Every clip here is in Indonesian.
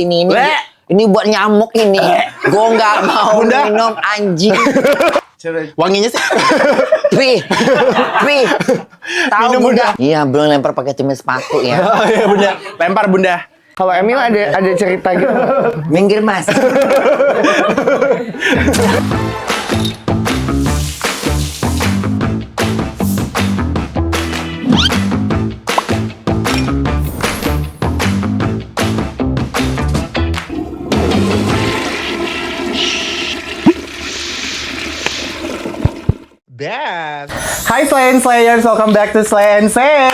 Ini buat nyamuk ini. Gue nggak mau minum anjing. Wanginya sih. Tahu Bunda? Iya, belum lempar pakai tumis sepatu ya. Iya Bunda, lempar Bunda. Kalau Emil ada cerita gitu. Minggir Mas. Hai Slay and Slayers, welcome back to Slay and Say.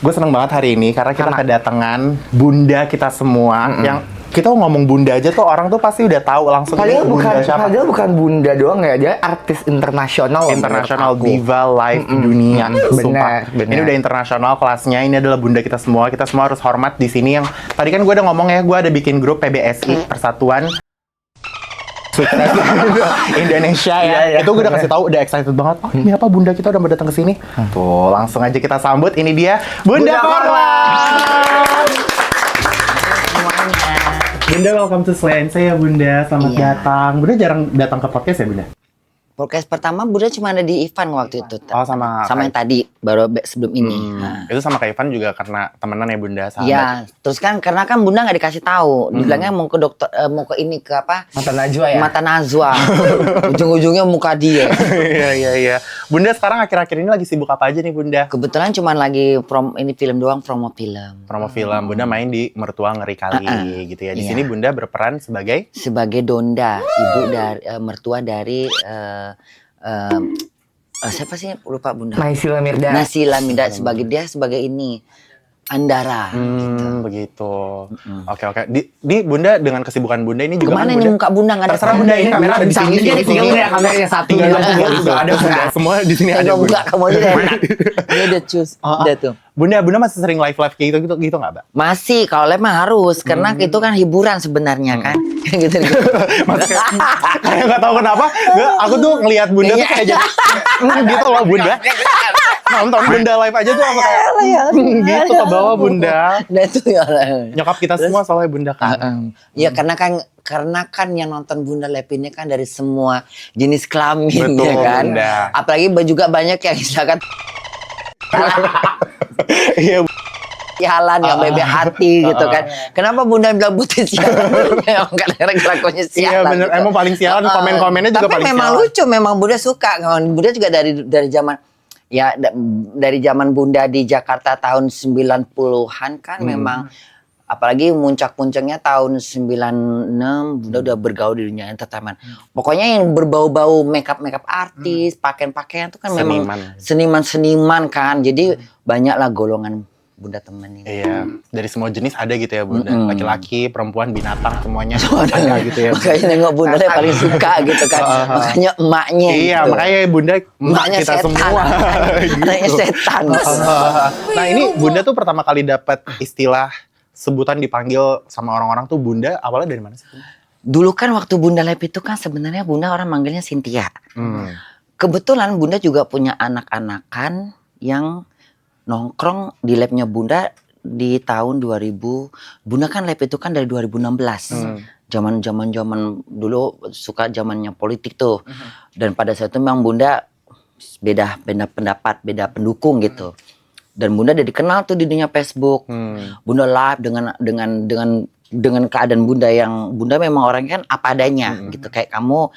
Gue seneng banget hari ini karena kita kedatangan bunda kita semua. Yang kita ngomong bunda aja tuh orang tuh pasti udah tahu langsung. Padahal bukan bunda doang ya, dia artis internasional. Internasional diva live dunia. Benar. Ini udah internasional kelasnya. Ini adalah bunda kita semua. Kita semua harus hormat di sini. Yang tadi kan gue udah ngomong ya, gue ada bikin grup PBSI Persatuan Indonesia ya. Itu gue udah kasih tahu, udah excited banget. Oh, ini apa bunda kita udah mau datang ke sini? Tuh, langsung aja kita sambut. Ini dia Bunda Korla. Bunda, welcome to Slay and Say ya Bunda. Selamat datang. Bunda jarang datang ke podcast ya Bunda? Podcast pertama Bunda cuma ada di Ivan waktu itu. Oh, sama yang tadi, baru sebelum ini. Itu sama Kak Ivan juga karena temenan ya Bunda, sahabat. Iya, terus kan karena kan Bunda nggak dikasih tahu. Dibilangnya mau ke dokter, mau ke ini ke apa? Mata Najwa ya? Mata Najwa. Ujung-ujungnya muka dia. Iya. Bunda sekarang akhir-akhir ini lagi sibuk apa aja nih Bunda? Kebetulan cuma lagi ini film doang, promo film. Promo film. Bunda main di Mertua Ngeri Kali gitu ya. Di sini Bunda berperan sebagai Donda, ibu dari mertua dari siapa sih, lupa Bunda. Naysila Mirdad sebagai ini Andara. Begitu. Oke. Di Bunda dengan kesibukan Bunda ini juga kemana ini muka Bunda nggak ada? Terserah Bunda, ini kamera ada di sini. Kameranya satu. Ada Bunda. Semua di sini ada Bunda. Enggak, kamu aja. Dia udah cus. Udah tuh. Bunda masih sering live kayak gitu nggak, Mbak? Masih, kalau live mah harus karena itu kan hiburan sebenarnya kan. Gitu. Kayak nggak tahu kenapa, aku tuh ngelihat Bunda tuh kayak jadi gitu loh Bunda. Nonton Bunda live aja tuh apa kayak gitu ke bawah Bunda. Nah itu ya. Nyokap kita semua soalnya Bunda kan. Iya karena kan yang nonton Bunda live ini kan dari semua jenis kelamin. Betul, ya kan. Bunda. Apalagi juga banyak yang misalkan Iya. sialan yang bebek hati gitu kan. Kenapa Bunda bilang butuh sialan? Memang kadang-kadang kelakuannya sialan. Iya bener, gitu. Emang paling sialan, komen-komennya juga paling sialan. Tapi memang lucu, memang Bunda suka. Bunda juga dari zaman dari zaman Bunda di Jakarta tahun 90-an kan memang, apalagi puncak-puncaknya tahun 96 Bunda udah bergaul di dunia entertainment. Pokoknya yang berbau-bau makeup artis, pakaian-pakaian itu kan memang seniman kan. Jadi banyaklah golongan Bunda temenin. Iya, dari semua jenis ada gitu ya Bunda. Laki-laki, perempuan, binatang semuanya ada gitu ya. Makanya nengok Bunda paling suka gitu kan. Makanya emaknya. Iya, gitu. makanya Bunda emaknya kita setan. semua. Anaknya setan. Nah ini Bunda tuh pertama kali dapat istilah sebutan dipanggil sama orang-orang tuh Bunda awalnya dari mana sih? Dulu kan waktu Bunda live itu kan sebenarnya Bunda orang manggilnya Cynthia. Kebetulan Bunda juga punya anak-anakan yang nongkrong di labnya Bunda di tahun 2000. Bunda kan live itu kan dari 2016. Zaman dulu suka zamannya politik tuh. Dan pada saat itu memang Bunda beda pendapat, beda pendukung gitu. Dan Bunda udah dikenal tuh di dunia Facebook. Bunda live dengan keadaan Bunda yang Bunda memang orangnya kan apa adanya gitu. Kayak kamu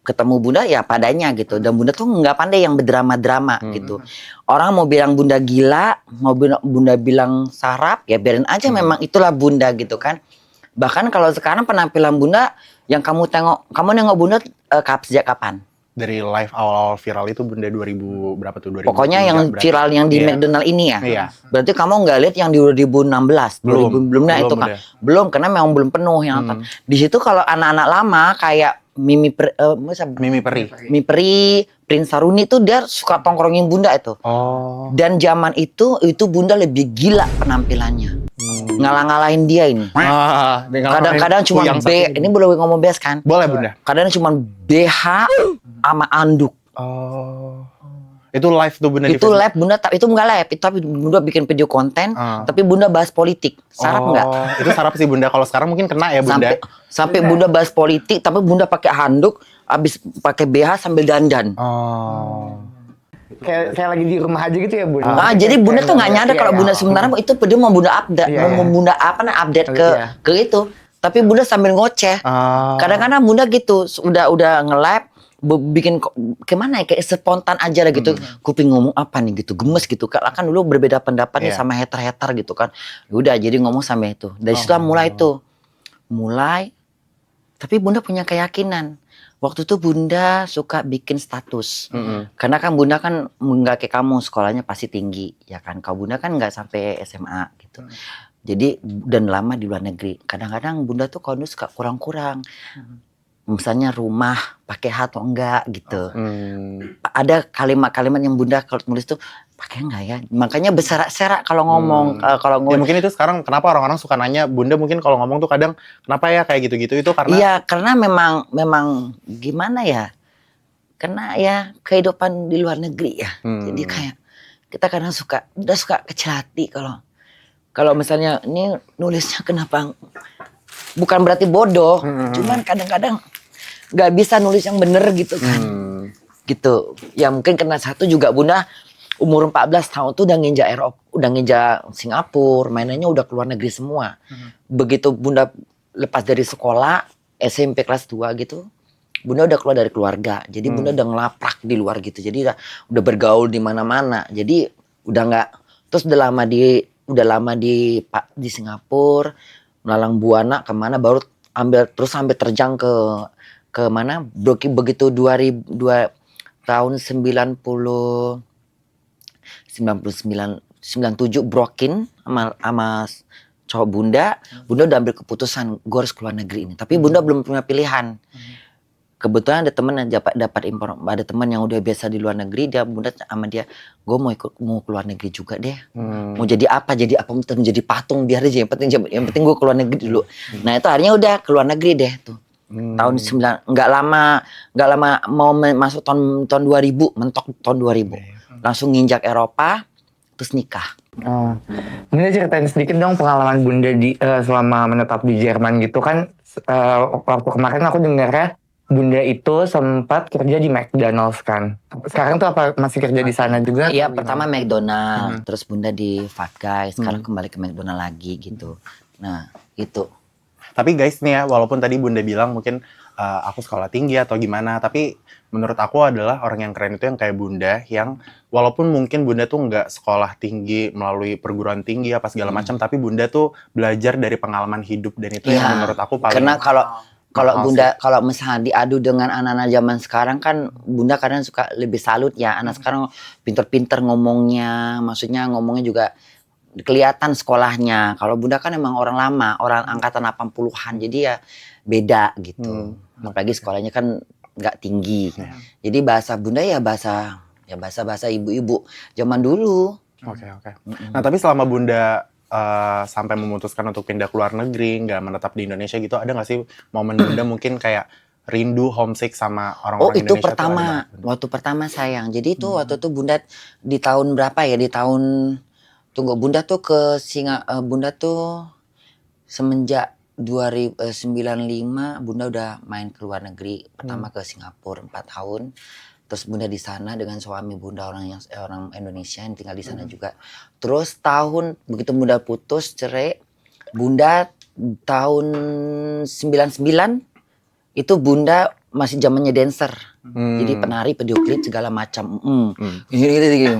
ketemu Bunda ya padanya gitu. Dan Bunda tuh nggak pandai yang berdrama-drama gitu. Orang mau bilang Bunda gila, mau Bunda bilang sarap, ya biarin aja memang itulah Bunda gitu kan. Bahkan kalau sekarang penampilan Bunda yang kamu nengok Bunda sejak kapan? Dari live awal-awal viral itu Bunda 2000 berapa tuh? 2003, pokoknya yang viral yang di McDonald ini ya. Iya. Berarti kamu nggak lihat yang di 2016, belum itu kan. Belum karena memang belum penuh yang nonton. Di situ kalau anak-anak lama kayak Mimi Peri, Prince Saruni tuh dia suka tongkrongin Bunda itu. Dan zaman itu Bunda lebih gila penampilannya. Ngalah-ngalahin dia ini. Kadang-kadang cuma ini boleh ngomong BS kan? Boleh Bunda. Kadang cuma BH sama anduk. Itu live tuh Bunda di Itu Facebook? live Bunda, itu enggak live, itu tapi Bunda bikin video konten, tapi Bunda bahas politik. Sarap enggak? Itu sarap sih Bunda. Kalau sekarang mungkin kena ya Bunda. Sampai Bunda bahas politik, tapi Bunda pakai handuk, habis pakai BH sambil dandan. Kayak lagi di rumah aja gitu ya Bun. Jadi Bunda tuh nggak nyadar kalau Bunda sebenarnya itu dia mau Bunda update, mau Bunda update ke itu. Tapi Bunda sambil ngoceh. Kadang-kadang Bunda gitu, udah nge-live, bikin gimana ya, kayak spontan aja lah gitu. Kuping ngomong apa nih gitu, gemes gitu. Kan dulu berbeda pendapat nih sama hater-hater gitu kan. Udah jadi ngomong sampai itu. Dari situ mulai. Tapi Bunda punya keyakinan. Waktu itu Bunda suka bikin status. Karena kan Bunda kan nggak kayak kamu, sekolahnya pasti tinggi. Ya kan, kalau Bunda kan nggak sampai SMA gitu. Jadi, dan lama di luar negeri. Kadang-kadang Bunda tuh kalau suka kurang-kurang. Misalnya rumah pakai H atau enggak gitu. Ada kalimat-kalimat yang Bunda kalau nulis tuh pakai enggak ya? Makanya berserak-serak kalau ngomong. Kalau Ya mungkin itu sekarang kenapa orang-orang suka nanya Bunda mungkin kalau ngomong tuh kadang kenapa ya kayak gitu-gitu itu karena iya, karena memang gimana ya? Karena ya kehidupan di luar negeri ya. Jadi kayak kita kadang udah suka kecil hati kalau misalnya ini nulisnya kenapa, bukan berarti bodoh, cuman kadang-kadang nggak bisa nulis yang bener gitu kan. Gitu. Ya mungkin karena satu juga Bunda umur 14 tahun tuh udah nginjak Eropa, udah nginjak Singapura, mainannya udah keluar negeri semua. Begitu Bunda lepas dari sekolah, SMP kelas 2 gitu, Bunda udah keluar dari keluarga. Jadi Bunda udah ngelaprak di luar gitu. Jadi udah bergaul di mana-mana. Jadi udah nggak, terus udah lama di Singapura, melalang buana kemana, baru sampai terjang ke mana, begitu 2002 tahun 97 brokin sama cowok Bunda udah ambil keputusan gue harus keluar negeri ini. Tapi Bunda belum punya pilihan. Kebetulan ada teman yang dapat informasi, ada teman yang udah biasa di luar negeri, Bunda sama dia, gue mau keluar negeri juga deh. Mau jadi apa menjadi patung biar aja, yang penting gue keluar negeri dulu. Nah itu akhirnya udah keluar negeri deh tuh. Tahun 9, nggak lama mau masuk tahun 2000, mentok tahun 2000. Langsung nginjak Eropa, terus nikah. Bunda ceritain sedikit dong pengalaman Bunda selama menetap di Jerman gitu kan. Waktu kemarin aku dengarnya Bunda itu sempat kerja di McDonald's kan. Sekarang tuh apa masih kerja di sana juga? Iya, pertama McDonald's, terus Bunda di Five Guys, sekarang kembali ke McDonald's lagi gitu. Nah, itu. Tapi guys nih ya, walaupun tadi Bunda bilang mungkin aku sekolah tinggi atau gimana, tapi menurut aku adalah orang yang keren itu yang kayak Bunda, yang walaupun mungkin Bunda tuh nggak sekolah tinggi melalui perguruan tinggi apa segala macam, tapi Bunda tuh belajar dari pengalaman hidup, dan itu yang menurut aku paling. Karena kalau Bunda, kalau misalnya diadu dengan anak-anak zaman sekarang kan, Bunda kadang suka lebih salut ya, anak sekarang pinter-pinter ngomongnya, maksudnya ngomongnya juga kelihatan sekolahnya. Kalau Bunda kan emang orang lama, orang angkatan 80-an, jadi ya beda gitu. Apalagi sekolahnya kan nggak tinggi. Jadi bahasa Bunda ya bahasa ibu-ibu zaman dulu. Oke. Nah tapi selama Bunda sampai memutuskan untuk pindah ke luar negeri, nggak menetap di Indonesia gitu, ada nggak sih momen Bunda mungkin kayak rindu, homesick sama orang-orang itu Indonesia? waktu pertama sayang. Jadi itu waktu itu Bunda di tahun berapa ya? Bunda tuh Bunda tuh semenjak 2095 Bunda udah main ke luar negeri. Pertama ke Singapura 4 tahun. Terus Bunda di sana dengan suami Bunda orang Indonesia yang tinggal di sana juga. Terus begitu Bunda putus cerai, Bunda tahun 99 itu Bunda masih zamannya dancer. Jadi penari, video klip segala macam. Gitu.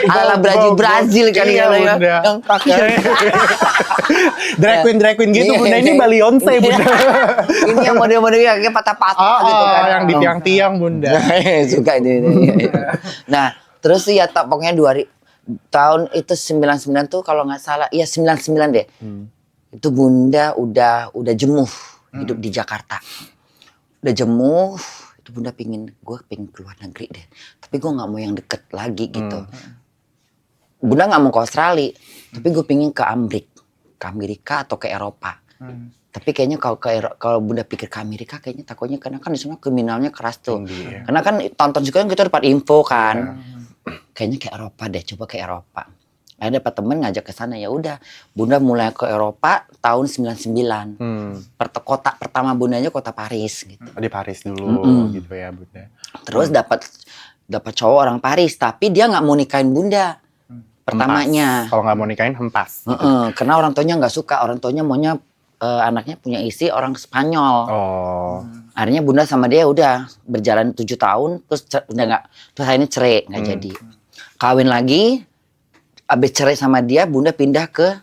Ala Brazil kali ya. Drag queen gitu Bunda, ini Beyonce Bunda. Ini yang model-model kayak patah-patah gitu kan. Yang di tiang-tiang Bunda. Suka ini. Nah, terus ya pokoknya tahun itu 99 tuh kalau nggak salah, iya 99 deh. Itu Bunda udah jemuh hidup di Jakarta. Udah jemuh, itu Bunda gue pengen keluar negeri deh. Tapi gue nggak mau yang deket lagi gitu. Bunda nggak mau ke Australia, tapi gue pengen ke Amerika atau ke Eropa. Tapi kayaknya kalau Bunda pikir ke Amerika kayaknya takutnya karena kan di sana kriminalnya keras tuh. Tinggi, ya. Karena kan tonton juga kan kita dapat info kan. Kayaknya ke Eropa deh, coba ke Eropa. Ada dapat temen ngajak ke sana, ya udah. Bunda mulai ke Eropa tahun 99. Kota pertama Bundanya kota Paris gitu. Di Paris dulu gitu ya Bunda. Terus dapat cowok orang Paris, tapi dia nggak mau nikahin Bunda. Pertamanya. Kalau nggak mau nikahin hempas. Karena orang tuanya nggak suka, orang tuanya maunya anaknya punya istri orang Spanyol. Oh. Akhirnya Bunda sama dia udah berjalan 7 tahun, terus udah nggak, terus akhirnya cerai, nggak jadi. Kawin lagi, abis cerai sama dia, Bunda pindah ke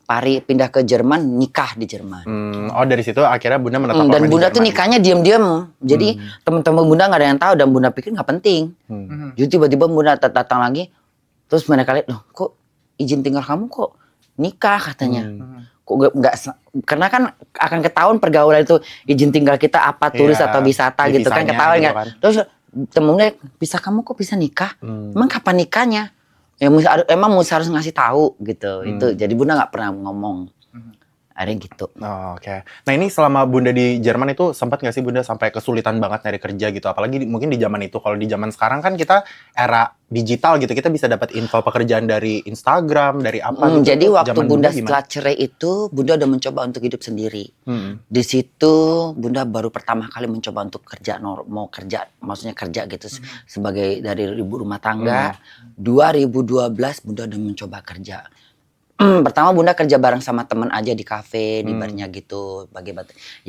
Paris, pindah ke Jerman, nikah di Jerman. Oh dari situ akhirnya Bunda menetap Dan lama di Bunda tuh Jerman. nikahnya diam-diam, jadi teman-teman Bunda nggak ada yang tahu dan Bunda pikir nggak penting. Jadi tiba-tiba Bunda datang lagi, terus mereka lihat, loh kok izin tinggal kamu kok nikah katanya. Kok nggak karena kan akan ketahuan pergaulan itu izin tinggal kita apa turis atau wisata gitu kan ketahuan gitu kan. Terus temennya bisa kamu kok bisa nikah? Emang kapan nikahnya? Ya emang mesti harus ngasih tahu gitu. Itu jadi Bunda nggak pernah ngomong. Akhirnya gitu. Oh, oke. Nah ini selama Bunda di Jerman itu sempat nggak sih Bunda sampai kesulitan banget nyari kerja gitu? Apalagi mungkin di zaman itu. Kalau di zaman sekarang kan kita era digital gitu, kita bisa dapat info pekerjaan dari Instagram, dari apa gitu. Jadi waktu Zaman Bunda gimana? setelah cerai itu, Bunda udah mencoba untuk hidup sendiri. Di situ Bunda baru pertama kali mencoba untuk kerja, mau kerja, maksudnya kerja gitu sebagai dari ibu rumah tangga. 2012 Bunda udah mencoba kerja. Pertama Bunda kerja bareng sama temen aja di kafe, di barnya gitu, bagi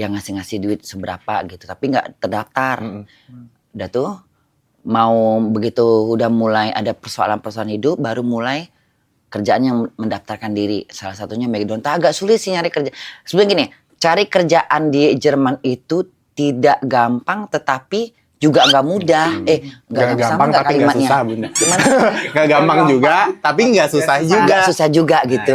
yang ngasih duit seberapa gitu, tapi nggak terdaftar. Udah tuh mau begitu udah mulai ada persoalan-persoalan hidup, baru mulai kerjaan yang mendaftarkan diri. Salah satunya McDonald's. Agak sulit sih nyari kerja. Sebenarnya gini, cari kerjaan di Jerman itu tidak gampang, tetapi juga nggak mudah. Nggak gampang tapi nggak susah Bunda. Gimana? Nggak gampang juga, tapi nggak susah juga. Nggak susah juga gitu.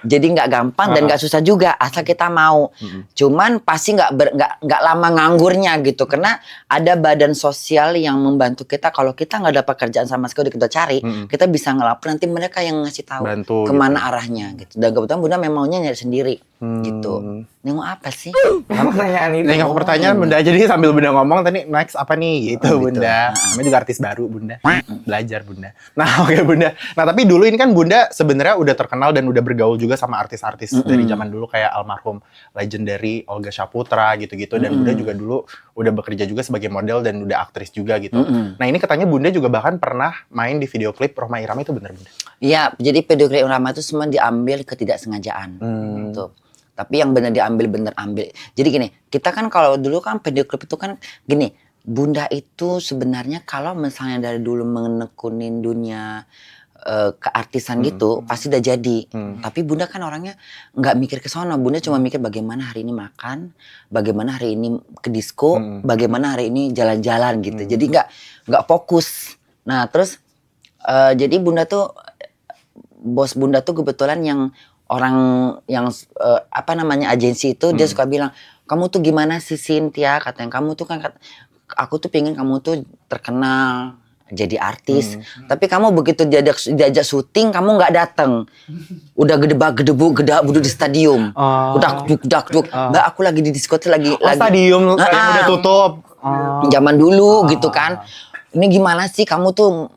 Jadi nggak gampang dan nggak susah juga asal kita mau. Cuman pasti nggak lama nganggurnya gitu, karena ada badan sosial yang membantu kita. Kalau kita nggak dapat kerjaan sama sekali kita cari, kita bisa ngelapor, nanti mereka yang ngasih tahu Bantu, kemana arahnya gitu. Dan kebetulan Bunda memang maunya nyari sendiri gitu. Nengok apa sih? Pertanyaan itu. Nengok pertanyaan Bunda, jadi sambil Bunda ngomong tadi next apa nih gitu Bunda. Namanya juga artis baru Bunda. Belajar Bunda. Nah oke Bunda. Nah tapi dulu ini kan Bunda sebenarnya udah terkenal dan udah bergaul juga sama artis-artis dari zaman dulu kayak almarhum legendary Olga Saputra gitu-gitu. Dan Bunda juga dulu udah bekerja juga sebagai model dan udah aktris juga gitu. Nah ini katanya Bunda juga bahkan pernah main di video klip Rhoma Irama, itu benar Bunda? Iya, jadi video klip Rhoma itu semua diambil ketidaksengajaan. Tuh. Tapi yang benar diambil benar ambil. Jadi gini, kita kan kalau dulu kan video klip itu kan gini, Bunda itu sebenarnya kalau misalnya dari dulu menekunin dunia keartisan gitu pasti udah jadi. Tapi Bunda kan orangnya nggak mikir ke sono. Bunda cuma mikir bagaimana hari ini makan, bagaimana hari ini ke disco, bagaimana hari ini jalan-jalan gitu. Jadi nggak fokus. Nah terus jadi Bunda tuh bos Bunda tuh kebetulan yang orang yang apa namanya agensi itu dia suka bilang, kamu tuh gimana sih Cynthia, katanya kamu tuh kan aku tuh pengen kamu tuh terkenal jadi artis, tapi kamu begitu diajak syuting kamu nggak datang, udah gedebuk di stadium, udah duk, mbak aku lagi di diskotik lagi stadium udah tutup. Zaman dulu gitu kan, ini gimana sih kamu tuh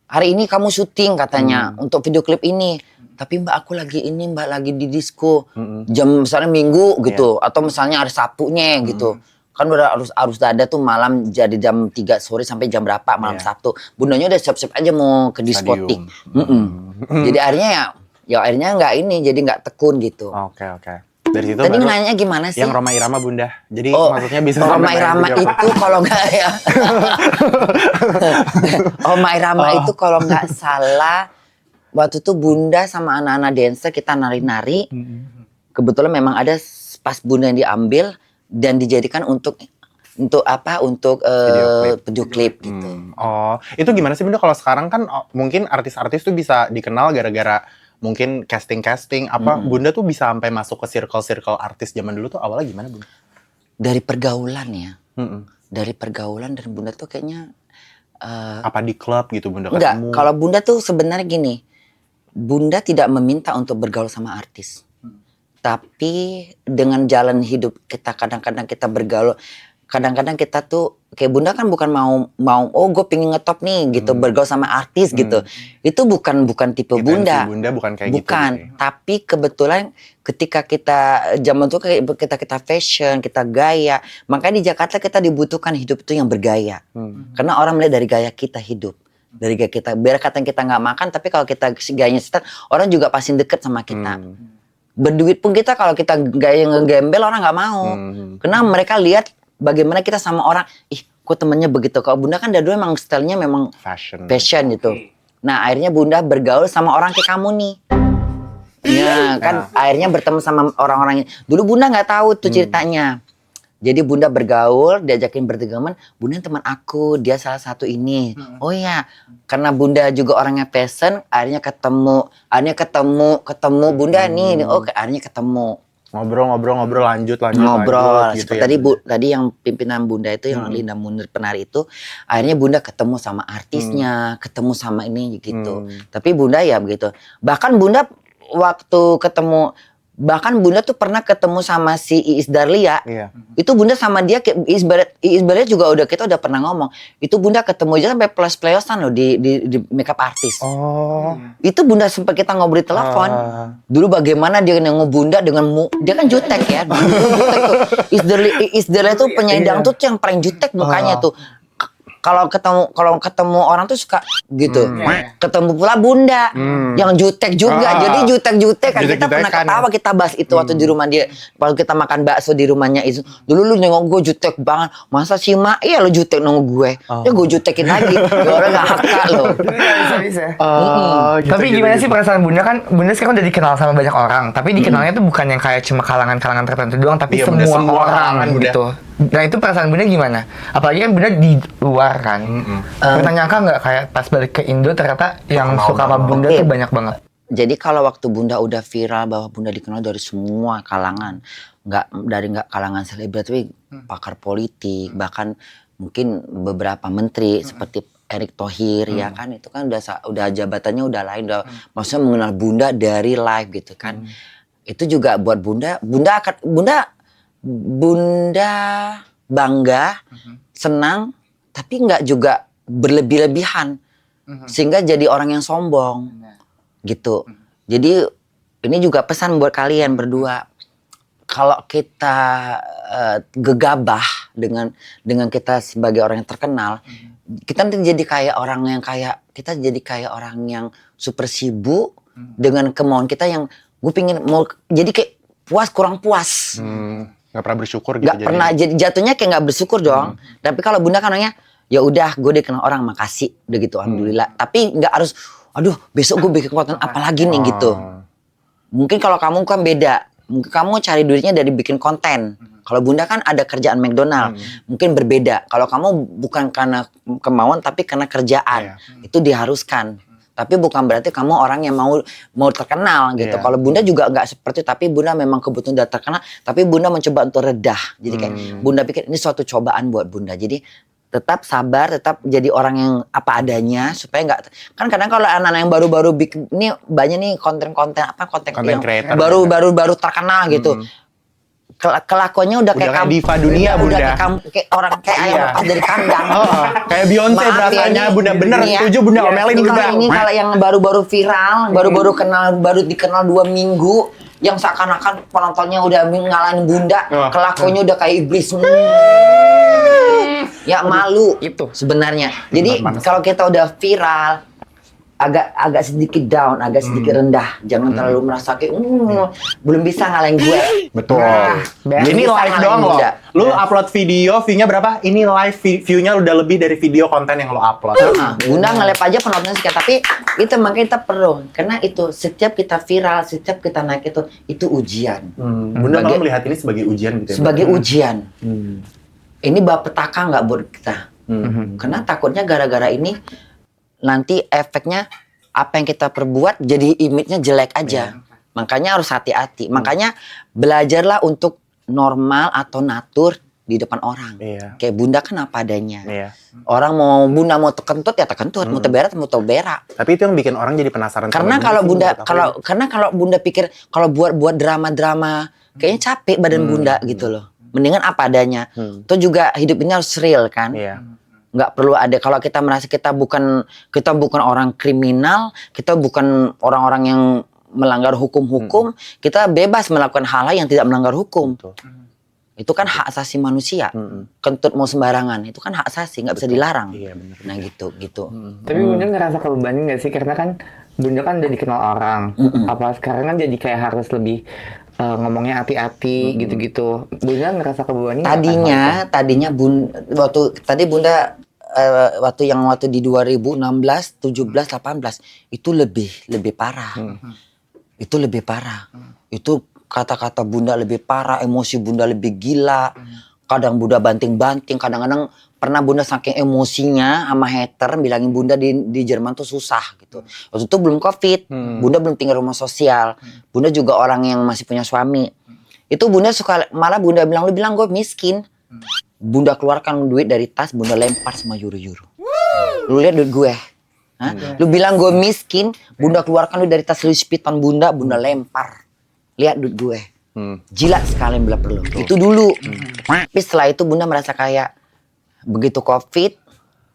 hari ini kamu syuting katanya untuk video klip ini. Tapi mbak aku lagi di disco jam misalnya minggu gitu atau misalnya hari Sabtunya gitu kan udah harus ada tuh malam jadi jam 3 sore sampai jam berapa malam Sabtu. Bundanya udah siap-siap aja mau ke diskotik. Jadi akhirnya ya akhirnya nggak ini, jadi nggak tekun gitu. Oke. Dari situ tadi baru nanya gimana sih yang Rhoma Irama Bunda, jadi maksudnya bisa Rhoma Irama itu kalau nggak ya Rhoma Irama itu kalau nggak salah waktu itu Bunda sama anak-anak dancer kita nari-nari. Kebetulan memang ada pas Bunda yang diambil dan dijadikan untuk apa? Untuk video klip gitu. Oh, itu gimana sih Bunda kalau sekarang kan mungkin artis-artis tuh bisa dikenal gara-gara mungkin casting apa. Bunda tuh bisa sampai masuk ke circle artis zaman dulu tuh awalnya gimana Bunda? Dari pergaulan ya. Dari pergaulan dan Bunda tuh kayaknya apa di klub gitu Bunda enggak, ketemu? kalau Bunda tuh sebenarnya gini. Bunda tidak meminta untuk bergaul sama artis. Tapi dengan jalan hidup kita kadang-kadang kita bergaul, kadang-kadang kita tuh kayak Bunda kan bukan mau oh gue pengen ngetop nih gitu bergaul sama artis gitu. Itu bukan tipe Intensi Bunda. Bunda bukan kayak gitu. Bukan, tapi kebetulan ketika kita zaman itu kayak kita fashion, kita gaya, makanya di Jakarta kita dibutuhkan hidup itu yang bergaya. Karena orang melihat dari gaya kita hidup, dari gaya kita. Biar kata kita nggak makan, tapi kalau kita gayanya setan, orang juga pasti deket sama kita. Berduit pun kita kalau kita gaya ngegembel orang nggak mau, karena mereka lihat bagaimana kita sama orang. Ih, kok temennya begitu. Kalau Bunda kan dari dulu emang stylenya memang fashion gitu. Nah akhirnya Bunda bergaul sama orang kayak kamu nih. Ya kan akhirnya bertemu sama orang-orang. Dulu Bunda nggak tahu tuh ceritanya. Jadi Bunda bergaul, diajakin berteman. Bunda teman aku, dia salah satu ini. Oh iya, karena Bunda juga orangnya fashion, akhirnya ketemu Bunda nih. Oh akhirnya ketemu. Ngobrol lanjut gitu seperti tadi yang pimpinan Bunda itu yang Linda Munir penari itu, akhirnya Bunda ketemu sama artisnya, ketemu sama ini gitu. Tapi Bunda ya begitu. Bahkan Bunda waktu ketemu, bahkan Bunda tuh pernah ketemu sama si Iis Darlia. Itu Bunda sama dia Iis Darlia juga kita udah pernah ngomong. Itu Bunda ketemu aja sampai plus-plusan loh di makeup artis. Itu Bunda sempat kita ngobrol di telepon. Dulu bagaimana dia nengok Bunda dengan dia kan jutek ya. Iis Darlia tuh penyanyi dangdut yang paling jutek mukanya tuh. Kalau ketemu orang tuh suka gitu. Ketemu pula Bunda yang jutek juga. Jadi jutek kan kita pernah ketawa, kita bahas itu waktu di rumah dia. Waktu kita makan bakso di rumahnya itu. Dulu lu nengok gue jutek banget. Masa sih Mak? Iya lu jutek nengok gue. Ya gue jutekin lagi. Ya orang gak haka lo. Bisa. Tapi gimana sih perasaan Bunda kan? Bunda sekarang udah dikenal sama banyak orang. Tapi dikenalnya tuh bukan yang kayak cuma kalangan-kalangan tertentu doang. Tapi semua orang gitu. Nah itu perasaan Bunda gimana? Apalagi kan Bunda di luar kan. Pernah nyangka nggak kayak pas balik ke Indo ternyata yang suka sama Bunda tuh banyak banget. Jadi kalau waktu Bunda udah viral bahwa Bunda dikenal dari semua kalangan, nggak kalangan selebriti, pakar politik, bahkan mungkin beberapa menteri seperti Erick Thohir ya kan, itu kan udah jabatannya udah lain, maksudnya mengenal Bunda dari live gitu kan. Itu juga buat Bunda bangga, senang, tapi nggak juga berlebih-lebihan, sehingga jadi orang yang sombong, gitu. Jadi ini juga pesan buat kalian berdua, kalau kita gegabah dengan kita sebagai orang yang terkenal, kita nanti jadi kayak orang yang super sibuk dengan kemauan kita yang gue pengen mau jadi kayak kurang puas. Nggak pernah bersyukur gitu. Nggak pernah jadi jatuhnya kayak nggak bersyukur dong. Tapi kalau Bunda kan orangnya ya udah gue dikenal orang makasih udah gitu alhamdulillah. Tapi nggak harus aduh besok gue bikin konten apa lagi nih gitu. Mungkin kalau kamu kan beda. Mungkin kamu cari duitnya dari bikin konten. Kalau Bunda kan ada kerjaan McDonald, mungkin berbeda. Kalau kamu bukan karena kemauan tapi karena kerjaan, itu diharuskan. Tapi bukan berarti kamu orang yang mau terkenal gitu. Kalau Bunda juga nggak seperti itu, tapi Bunda memang kebetulan udah terkenal, tapi Bunda mencoba untuk redah. Jadi kayak Bunda pikir ini suatu cobaan buat Bunda. Jadi tetap sabar, tetap jadi orang yang apa adanya supaya nggak kan kadang kalau anak-anak yang baru-baru bikin ini banyak nih konten yang baru terkenal gitu. Kelakuannya udah kayak diva dunia Bunda. Kayak orang kayak ayam lepas dari kandang. Kayak Beyonce berasanya Bunda bener setuju Bunda omelin Bunda. Ini kalau yang baru-baru viral, baru dikenal 2 minggu, yang seakan-akan penontonnya udah ngalahin Bunda, kelakuannya udah kayak iblis. Ya malu itu sebenarnya. Jadi kalau kita udah viral agak sedikit down, agak sedikit rendah. Jangan terlalu merasa kayak belum bisa ngalahin gue. Betul. Ini live doang loh. Lu upload video, view-nya berapa? Ini live view-nya udah lebih dari video konten yang lu upload. Bunda nge-live aja penontonnya sekian, tapi itu makanya kita perlu. Karena itu setiap kita viral, setiap kita naik itu ujian. Bunda malah melihat ini sebagai ujian gitu ya. Sebagai ujian. Ini petaka nggak buat kita. Karena takutnya gara-gara ini nanti efeknya apa yang kita perbuat jadi image-nya jelek aja. Makanya harus hati-hati. Makanya belajarlah untuk normal atau natur di depan orang. Iya. Kayak bunda kan apa adanya. Iya. Orang bunda mau tekentut ya tekentut, mau teberak mau teberak. Tapi itu yang bikin orang jadi penasaran. Karena sama kalau sih, bunda menurut aku. kalau bunda pikir kalau buat drama-drama kayaknya capek badan bunda gitu loh. Mendingan apa adanya. Itu juga hidup ini harus real kan. Iya. Nggak perlu ada kalau kita merasa kita bukan orang kriminal, kita bukan orang-orang yang melanggar hukum-hukum, kita bebas melakukan hal yang tidak melanggar hukum. Betul. Itu kan hak asasi manusia. Kentut mau sembarangan, itu kan hak asasi, nggak bisa dilarang. Iya, bener. Nah gitu. Tapi Bunda ngerasa kebebanan gak sih? Karena kan Bunda kan udah dikenal orang. Apa sekarang kan jadi kayak harus lebih ngomongnya hati-hati gitu-gitu. Bunda ngerasa kebebanan nggak? Tadinya tadi Bunda waktu di 2016, 17, 18 itu lebih parah. Itu lebih parah. Itu kata-kata Bunda lebih parah, emosi Bunda lebih gila. Kadang Bunda banting-banting, kadang-kadang pernah Bunda saking emosinya sama hater bilangin Bunda di Jerman tuh susah gitu. Waktu itu belum Covid, Bunda belum tinggal rumah sosial. Bunda juga orang yang masih punya suami. Itu Bunda malah Bunda bilang, lu bilang gue miskin. Bunda keluarkan duit dari tas, Bunda lempar sama euro-euro. Lu lihat duit gue. Hah? Lu bilang gue miskin, Bunda keluarkan duit dari tas Louis Vuitton Bunda lempar. Lihat duit gue. Jilat sekali bila perlu. Itu dulu. Tapi setelah itu Bunda merasa kayak begitu Covid,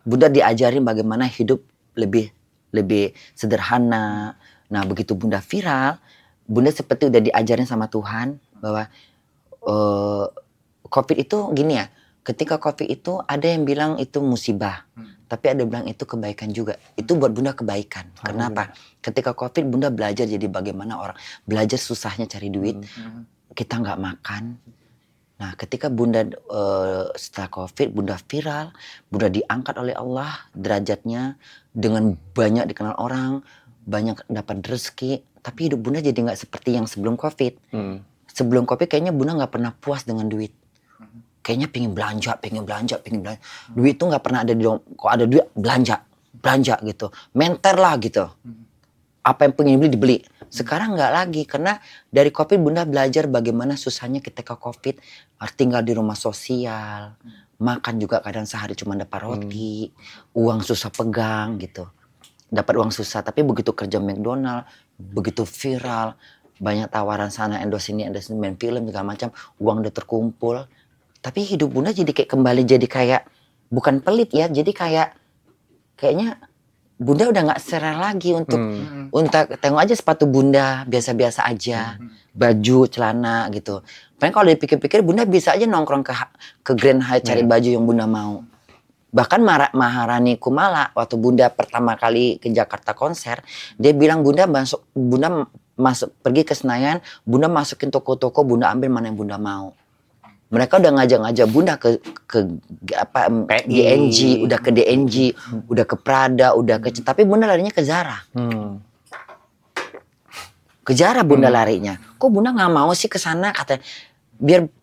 Bunda diajarin bagaimana hidup lebih sederhana. Nah, begitu Bunda viral, Bunda seperti udah diajarin sama Tuhan bahwa Covid itu gini ya. Ketika Covid itu ada yang bilang itu musibah. Tapi ada yang bilang itu kebaikan juga. Itu buat Bunda kebaikan. Kenapa? Ketika Covid Bunda belajar jadi bagaimana orang. Belajar susahnya cari duit. Kita nggak makan. Nah ketika Bunda setelah Covid Bunda viral. Bunda diangkat oleh Allah derajatnya. Dengan banyak dikenal orang. Banyak dapat rezeki. Tapi hidup Bunda jadi nggak seperti yang sebelum Covid. Sebelum Covid kayaknya Bunda nggak pernah puas dengan duit. Kayaknya pengen belanja. Duit itu nggak pernah ada kok ada duit belanja gitu. Menter lah gitu. Apa yang pengen dibeli. Sekarang nggak lagi karena dari Covid Bunda belajar bagaimana susahnya ketika Covid tinggal di rumah sosial, makan juga kadang sehari cuma dapat roti, uang susah pegang gitu. Dapat uang susah tapi begitu kerja McDonald, begitu viral, banyak tawaran sana endorse ini endorse main film segala macam, uang udah terkumpul. Tapi hidup Bunda jadi kayak kembali jadi kayak bukan pelit ya, jadi kayaknya Bunda udah nggak serah lagi untuk tengok aja sepatu Bunda biasa-biasa aja, baju, celana gitu. Paling kalau dipikir-pikir Bunda bisa aja nongkrong ke Grand Hyatt cari baju yang Bunda mau. Bahkan Maharani Kumala waktu Bunda pertama kali ke Jakarta konser, dia bilang Bunda masuk pergi ke Senayan, Bunda masukin toko-toko, Bunda ambil mana yang Bunda mau. Mereka udah ngajak Bunda ke DNG, udah ke DNG, udah ke Prada, tapi Bunda larinya ke Zara. Ke Zara Bunda larinya. Kok Bunda nggak mau sih ke sana katanya.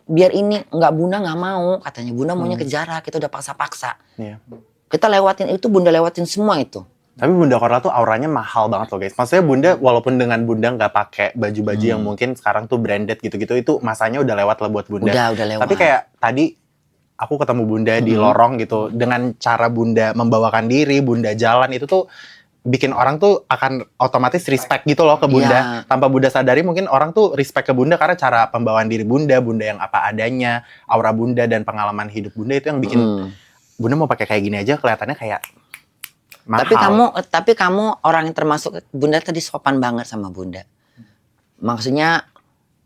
Biar ini nggak Bunda nggak mau katanya. Bunda maunya ke Zara, kita udah paksa-paksa. Iya. Kita lewatin itu, Bunda lewatin semua itu. Tapi Bunda Korla tuh auranya mahal banget loh guys. Maksudnya Bunda walaupun dengan Bunda nggak pakai baju-baju yang mungkin sekarang tuh branded gitu-gitu, itu masanya udah lewat lah buat Bunda. Udah lewat. Tapi kayak tadi aku ketemu Bunda di lorong gitu, dengan cara Bunda membawakan diri, Bunda jalan itu tuh bikin orang tuh akan otomatis respect gitu loh ke Bunda. Tanpa Bunda sadari mungkin orang tuh respect ke Bunda karena cara pembawaan diri Bunda yang apa adanya, aura Bunda dan pengalaman hidup Bunda itu yang bikin Bunda mau pakai kayak gini aja kelihatannya kayak mahal. Tapi kamu orang yang termasuk Bunda tadi sopan banget sama Bunda. Maksudnya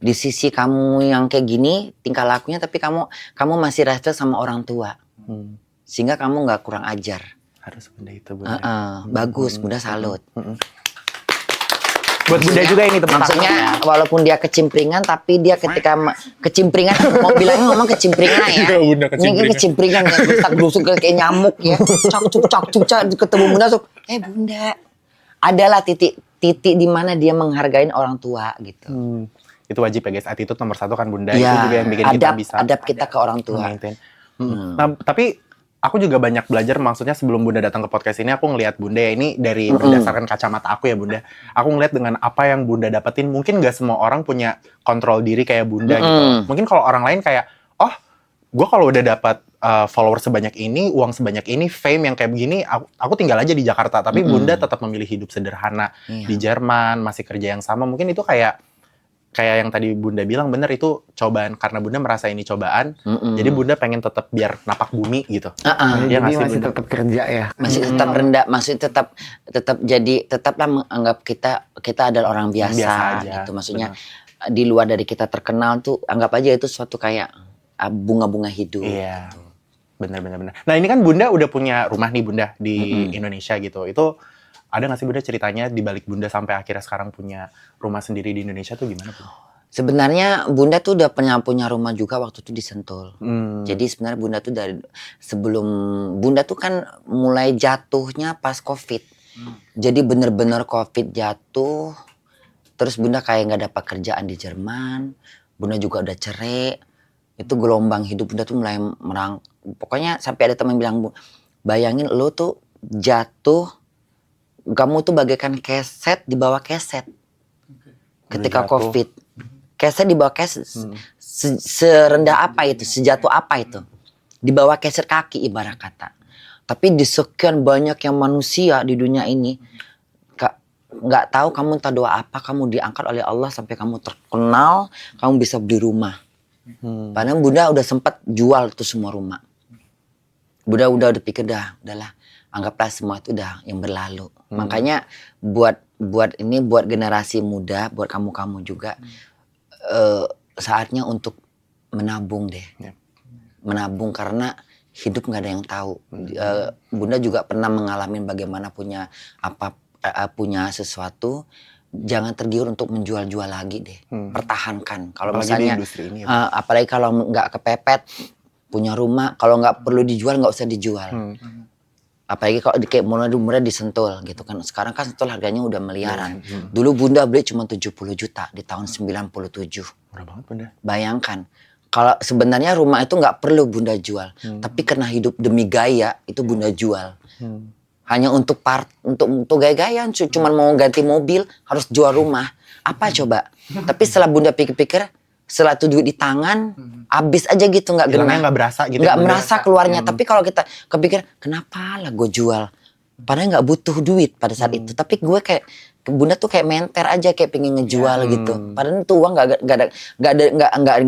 di sisi kamu yang kayak gini tingkah lakunya, tapi kamu masih respect sama orang tua. Sehingga kamu nggak kurang ajar. Harus Bunda itu Bunda. Bagus, Bunda salut. Buat Bunda juga ini teman. Maksudnya walaupun dia kecimpringan, tapi dia ketika kecimpringan mau bilangnya ngomong kecimpringan ya. Bunda Ini kecimpringan ya, gesak-gusuk kayak nyamuk ya. Cak ketemu Bunda tuh. Bunda. Adalah titik di mana dia menghargai orang tua gitu. Itu wajib ya guys. Attitude nomor 1 kan Bunda. Itu juga yang bikin kita bisa adab kita ke orang tua. Nah, tapi aku juga banyak belajar, maksudnya sebelum Bunda datang ke podcast ini aku ngelihat Bunda ya, ini dari berdasarkan kacamata aku ya Bunda. Aku ngelihat dengan apa yang Bunda dapetin, mungkin gak semua orang punya kontrol diri kayak Bunda gitu. Mungkin kalau orang lain kayak, gue kalau udah dapat follower sebanyak ini, uang sebanyak ini, fame yang kayak begini, aku tinggal aja di Jakarta. Tapi Bunda tetap memilih hidup sederhana di Jerman, masih kerja yang sama. Mungkin itu kayak yang tadi Bunda bilang, bener itu cobaan. Karena Bunda merasa ini cobaan, jadi Bunda pengen tetap biar napak bumi gitu. Jadi masih tetap kerja ya. Masih tetap rendah, masih tetaplah menganggap kita adalah orang biasa aja, gitu. Maksudnya di luar dari kita terkenal tuh, anggap aja itu suatu kayak bunga-bunga hidup. Iya. Gitu. Bener. Nah ini kan Bunda udah punya rumah nih Bunda di Indonesia gitu. Itu ada nggak sih Bunda ceritanya di balik Bunda sampai akhirnya sekarang punya rumah sendiri di Indonesia tuh gimana Bunda? Sebenarnya Bunda tuh udah punya rumah juga waktu itu di Sentul. Jadi sebenarnya Bunda tuh dari sebelum Bunda tuh kan mulai jatuhnya pas COVID. Jadi bener-bener COVID jatuh. Terus Bunda kayak nggak dapat kerjaan di Jerman. Bunda juga udah cerai. Itu gelombang hidup Bunda tuh mulai pokoknya sampai ada teman bilang, bayangin lo tuh jatuh. Kamu tuh bagaikan keset di bawah keset ketika COVID. Keset di bawah keset. Serendah apa itu? Sejatuh apa itu? Di bawah keset kaki ibarat kata. Tapi di sekian banyak yang manusia di dunia ini, nggak tahu kamu entah doa apa, kamu diangkat oleh Allah sampai kamu terkenal, kamu bisa beli rumah. Padahal Bunda udah sempat jual tuh semua rumah. Bunda udah pikir udahlah. Anggaplah semua itu udah yang berlalu. Makanya buat generasi muda, buat kamu juga, saatnya untuk menabung deh. Menabung karena hidup nggak ada yang tahu. Bunda juga pernah mengalami bagaimana punya sesuatu, jangan tergiur untuk menjual-jual lagi deh. Pertahankan. Kalau misalnya, apalagi kalau nggak kepepet, punya rumah, kalau nggak perlu dijual nggak usah dijual. Apalagi kalau kayak murah di Sentul gitu kan. Sekarang kan Sentul harganya udah miliaran. Dulu Bunda beli cuma 70 juta di tahun 97. Murah banget Bunda. Bayangkan. Kalau sebenarnya rumah itu nggak perlu Bunda jual. Tapi karena hidup demi gaya itu Bunda jual. Hanya untuk gaya-gayaan. Cuma mau ganti mobil harus jual rumah. Apa coba? Tapi setelah Bunda pikir-pikir, setelah itu duit di tangan, habis aja gitu, nggak genah, nggak berasa gitu, nggak merasa keluarnya. Tapi kalau kita kepikir, kenapa lah gue jual? Padahal nggak butuh duit pada saat itu. Tapi gue kayak Bunda tuh kayak menter aja, kayak pengen ngejual gitu. Padahal itu uang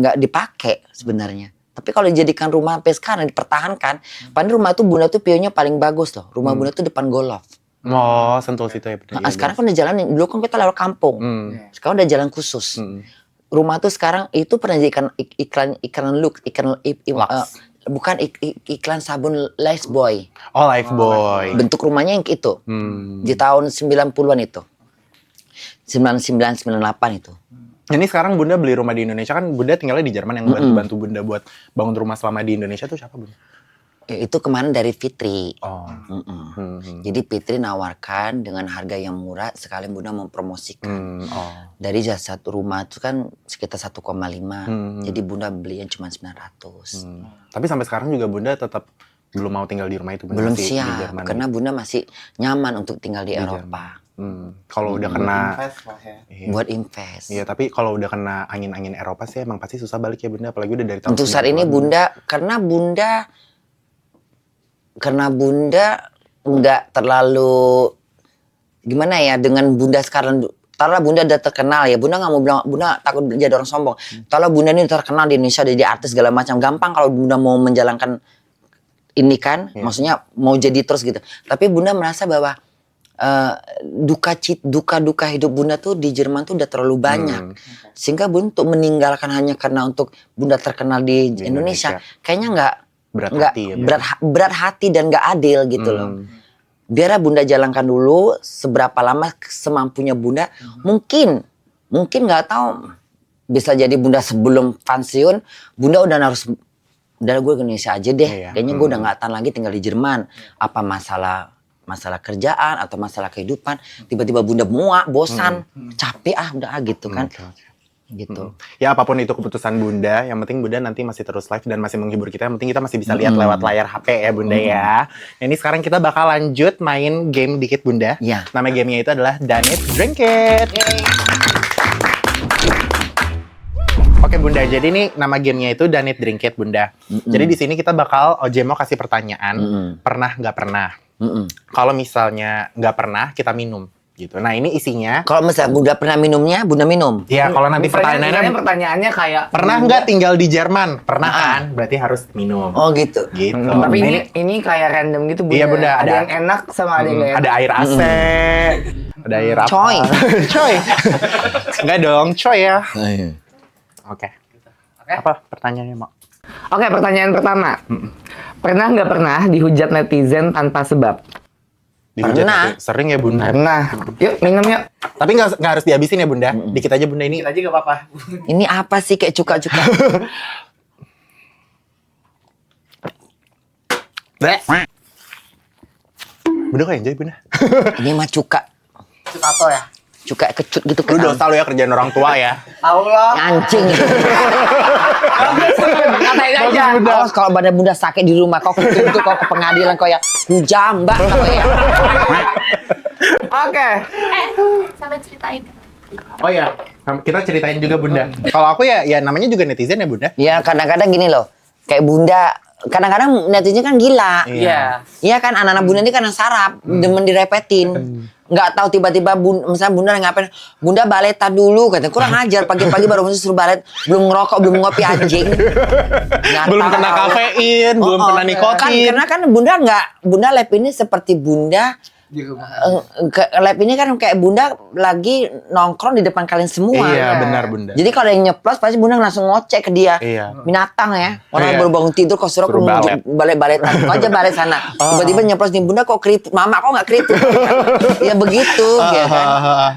nggak dipakai sebenarnya. Tapi kalau dijadikan rumah sampai sekarang dipertahankan, padahal rumah tuh Bunda tuh pionnya paling bagus loh. Rumah Bunda tuh depan Golf. Oh, Sentul situ ya. Sekarang kan udah jalan, dulu kan kita lewat kampung. Sekarang udah jalan khusus. Rumah tuh sekarang itu pernah jadi iklan Lux, bukan iklan sabun Lifebuoy. Oh, Lifebuoy. Bentuk rumahnya yang itu. Di tahun 90-an itu. 99 98 itu. Ini sekarang Bunda beli rumah di Indonesia, kan Bunda tinggalnya di Jerman, yang bantu Bunda buat bangun rumah selama di Indonesia tuh siapa Bunda? Itu kemarin dari Fitri. Jadi Jadi Fitri nawarkan dengan harga yang murah, sekali Bunda mempromosikan. Dari jasa rumah itu kan sekitar 1,5. Jadi Bunda belinya cuma 900. Tapi sampai sekarang juga Bunda tetap belum mau tinggal di rumah itu Bunda? Belum di siap, Jerman, karena Bunda masih nyaman untuk tinggal di Eropa. Kalau udah kena Buat invest. Iya, tapi kalau udah kena angin-angin Eropa sih emang pasti susah balik ya Bunda, apalagi udah dari tahun Untuk saat ini Bunda, karena Bunda nggak terlalu gimana ya dengan Bunda sekarang. Taruhlah Bunda udah terkenal ya, Bunda nggak mau bilang, Bunda takut jadi orang sombong. Taruhlah Bunda ini terkenal di Indonesia, jadi artis segala macam, gampang kalau Bunda mau menjalankan ini kan, maksudnya mau jadi terus gitu. Tapi Bunda merasa bahwa duka hidup Bunda tuh di Jerman tuh udah terlalu banyak, sehingga Bunda untuk meninggalkan hanya karena untuk Bunda terkenal di Indonesia, kayaknya nggak berat hati dan nggak adil gitu loh. Biar Bunda jalankan dulu seberapa lama semampunya Bunda. Mungkin nggak tahu, bisa jadi Bunda sebelum pensiun Bunda udah gue ke Indonesia aja deh. Kayaknya gue udah nggak tahan lagi tinggal di Jerman. Apa masalah kerjaan atau masalah kehidupan, tiba-tiba Bunda muak, bosan, capek udah gitu kan. Gitu. Ya apapun itu keputusan Bunda, yang penting Bunda nanti masih terus live dan masih menghibur kita. Yang penting kita masih bisa lihat lewat layar HP ya Bunda ya. Ini sekarang kita bakal lanjut main game dikit Bunda. Nama gamenya itu adalah Done It, Drink It. Oke Bunda. Bunda, jadi ini nama gamenya itu Danit Drink It Bunda. Jadi di sini kita bakal Ojemo kasih pertanyaan, pernah nggak pernah. Kalau misalnya nggak pernah, kita minum gitu. Nah ini isinya. Kalau misalnya Bunda pernah minumnya, Bunda minum. Ya kalau nanti pertanyaannya kayak pernah nggak tinggal di Jerman? Pernah kan? Berarti harus minum. Oh gitu. Gitu. Tapi ini kayak random gitu Bunda. Iya, Bunda, Ada ada. yang enak sama ada yang nggak enak. Ada air AC, ada air apa? Coy. Coy. Enggak dong, coy ya. Ayo. Oke. Apa pertanyaannya, Mak? Oke, pertanyaan pertama. Pernah nggak pernah dihujat netizen tanpa sebab? Dihujat Pernah. nanti. Sering ya Bunda. Pernah. Yuk minum yuk. Tapi nggak harus dihabisin ya Bunda. Dikit aja Bunda ini. aja gak apa-apa. Ini apa sih kayak cuka-cuka? Bunda kok enjoy Bunda. Ini mah cuka. Suka apa ya? Cuka kecut gitu Lu dosa lu ya kerjaan orang tua ya. Allah. Anjing. Ngatain aja. Awas kalau badan Bunda sakit di rumah, kau ke pengadilan kau ya hujambak kau ya. Oke. Sampai ceritain. Oh ya, kita ceritain juga Bunda. Kalau aku ya namanya juga netizen ya Bunda. Ya kadang-kadang gini loh, kayak Bunda, kadang-kadang netizen kan gila. Iya. Iya kan anak-anak Bunda ini kadang sarap, demen direpetin. Nggak tahu tiba-tiba misalnya Bunda ngapain, Bunda baleta dulu kata, kurang ajar pagi-pagi baru masuk suruh balet, belum ngerokok, belum ngopi anjing. Nggak Belum tahu. kena kafein, belum kena nikotin. Karena kan Bunda lab ini seperti Bunda lab ini kan kayak Bunda lagi nongkrong di depan kalian semua. Iya, benar Bunda. Jadi kalau yang nyeplos pasti Bunda langsung ngocek ke dia. Iya. Binatang ya. Orang Iya. baru bangun tidur kok suruh Suruh balet. balik-baletan. Kau aja balik sana. Tiba-tiba nyeplos di Bunda kok keriput. Mama kok nggak keriput? Ya begitu ya kan.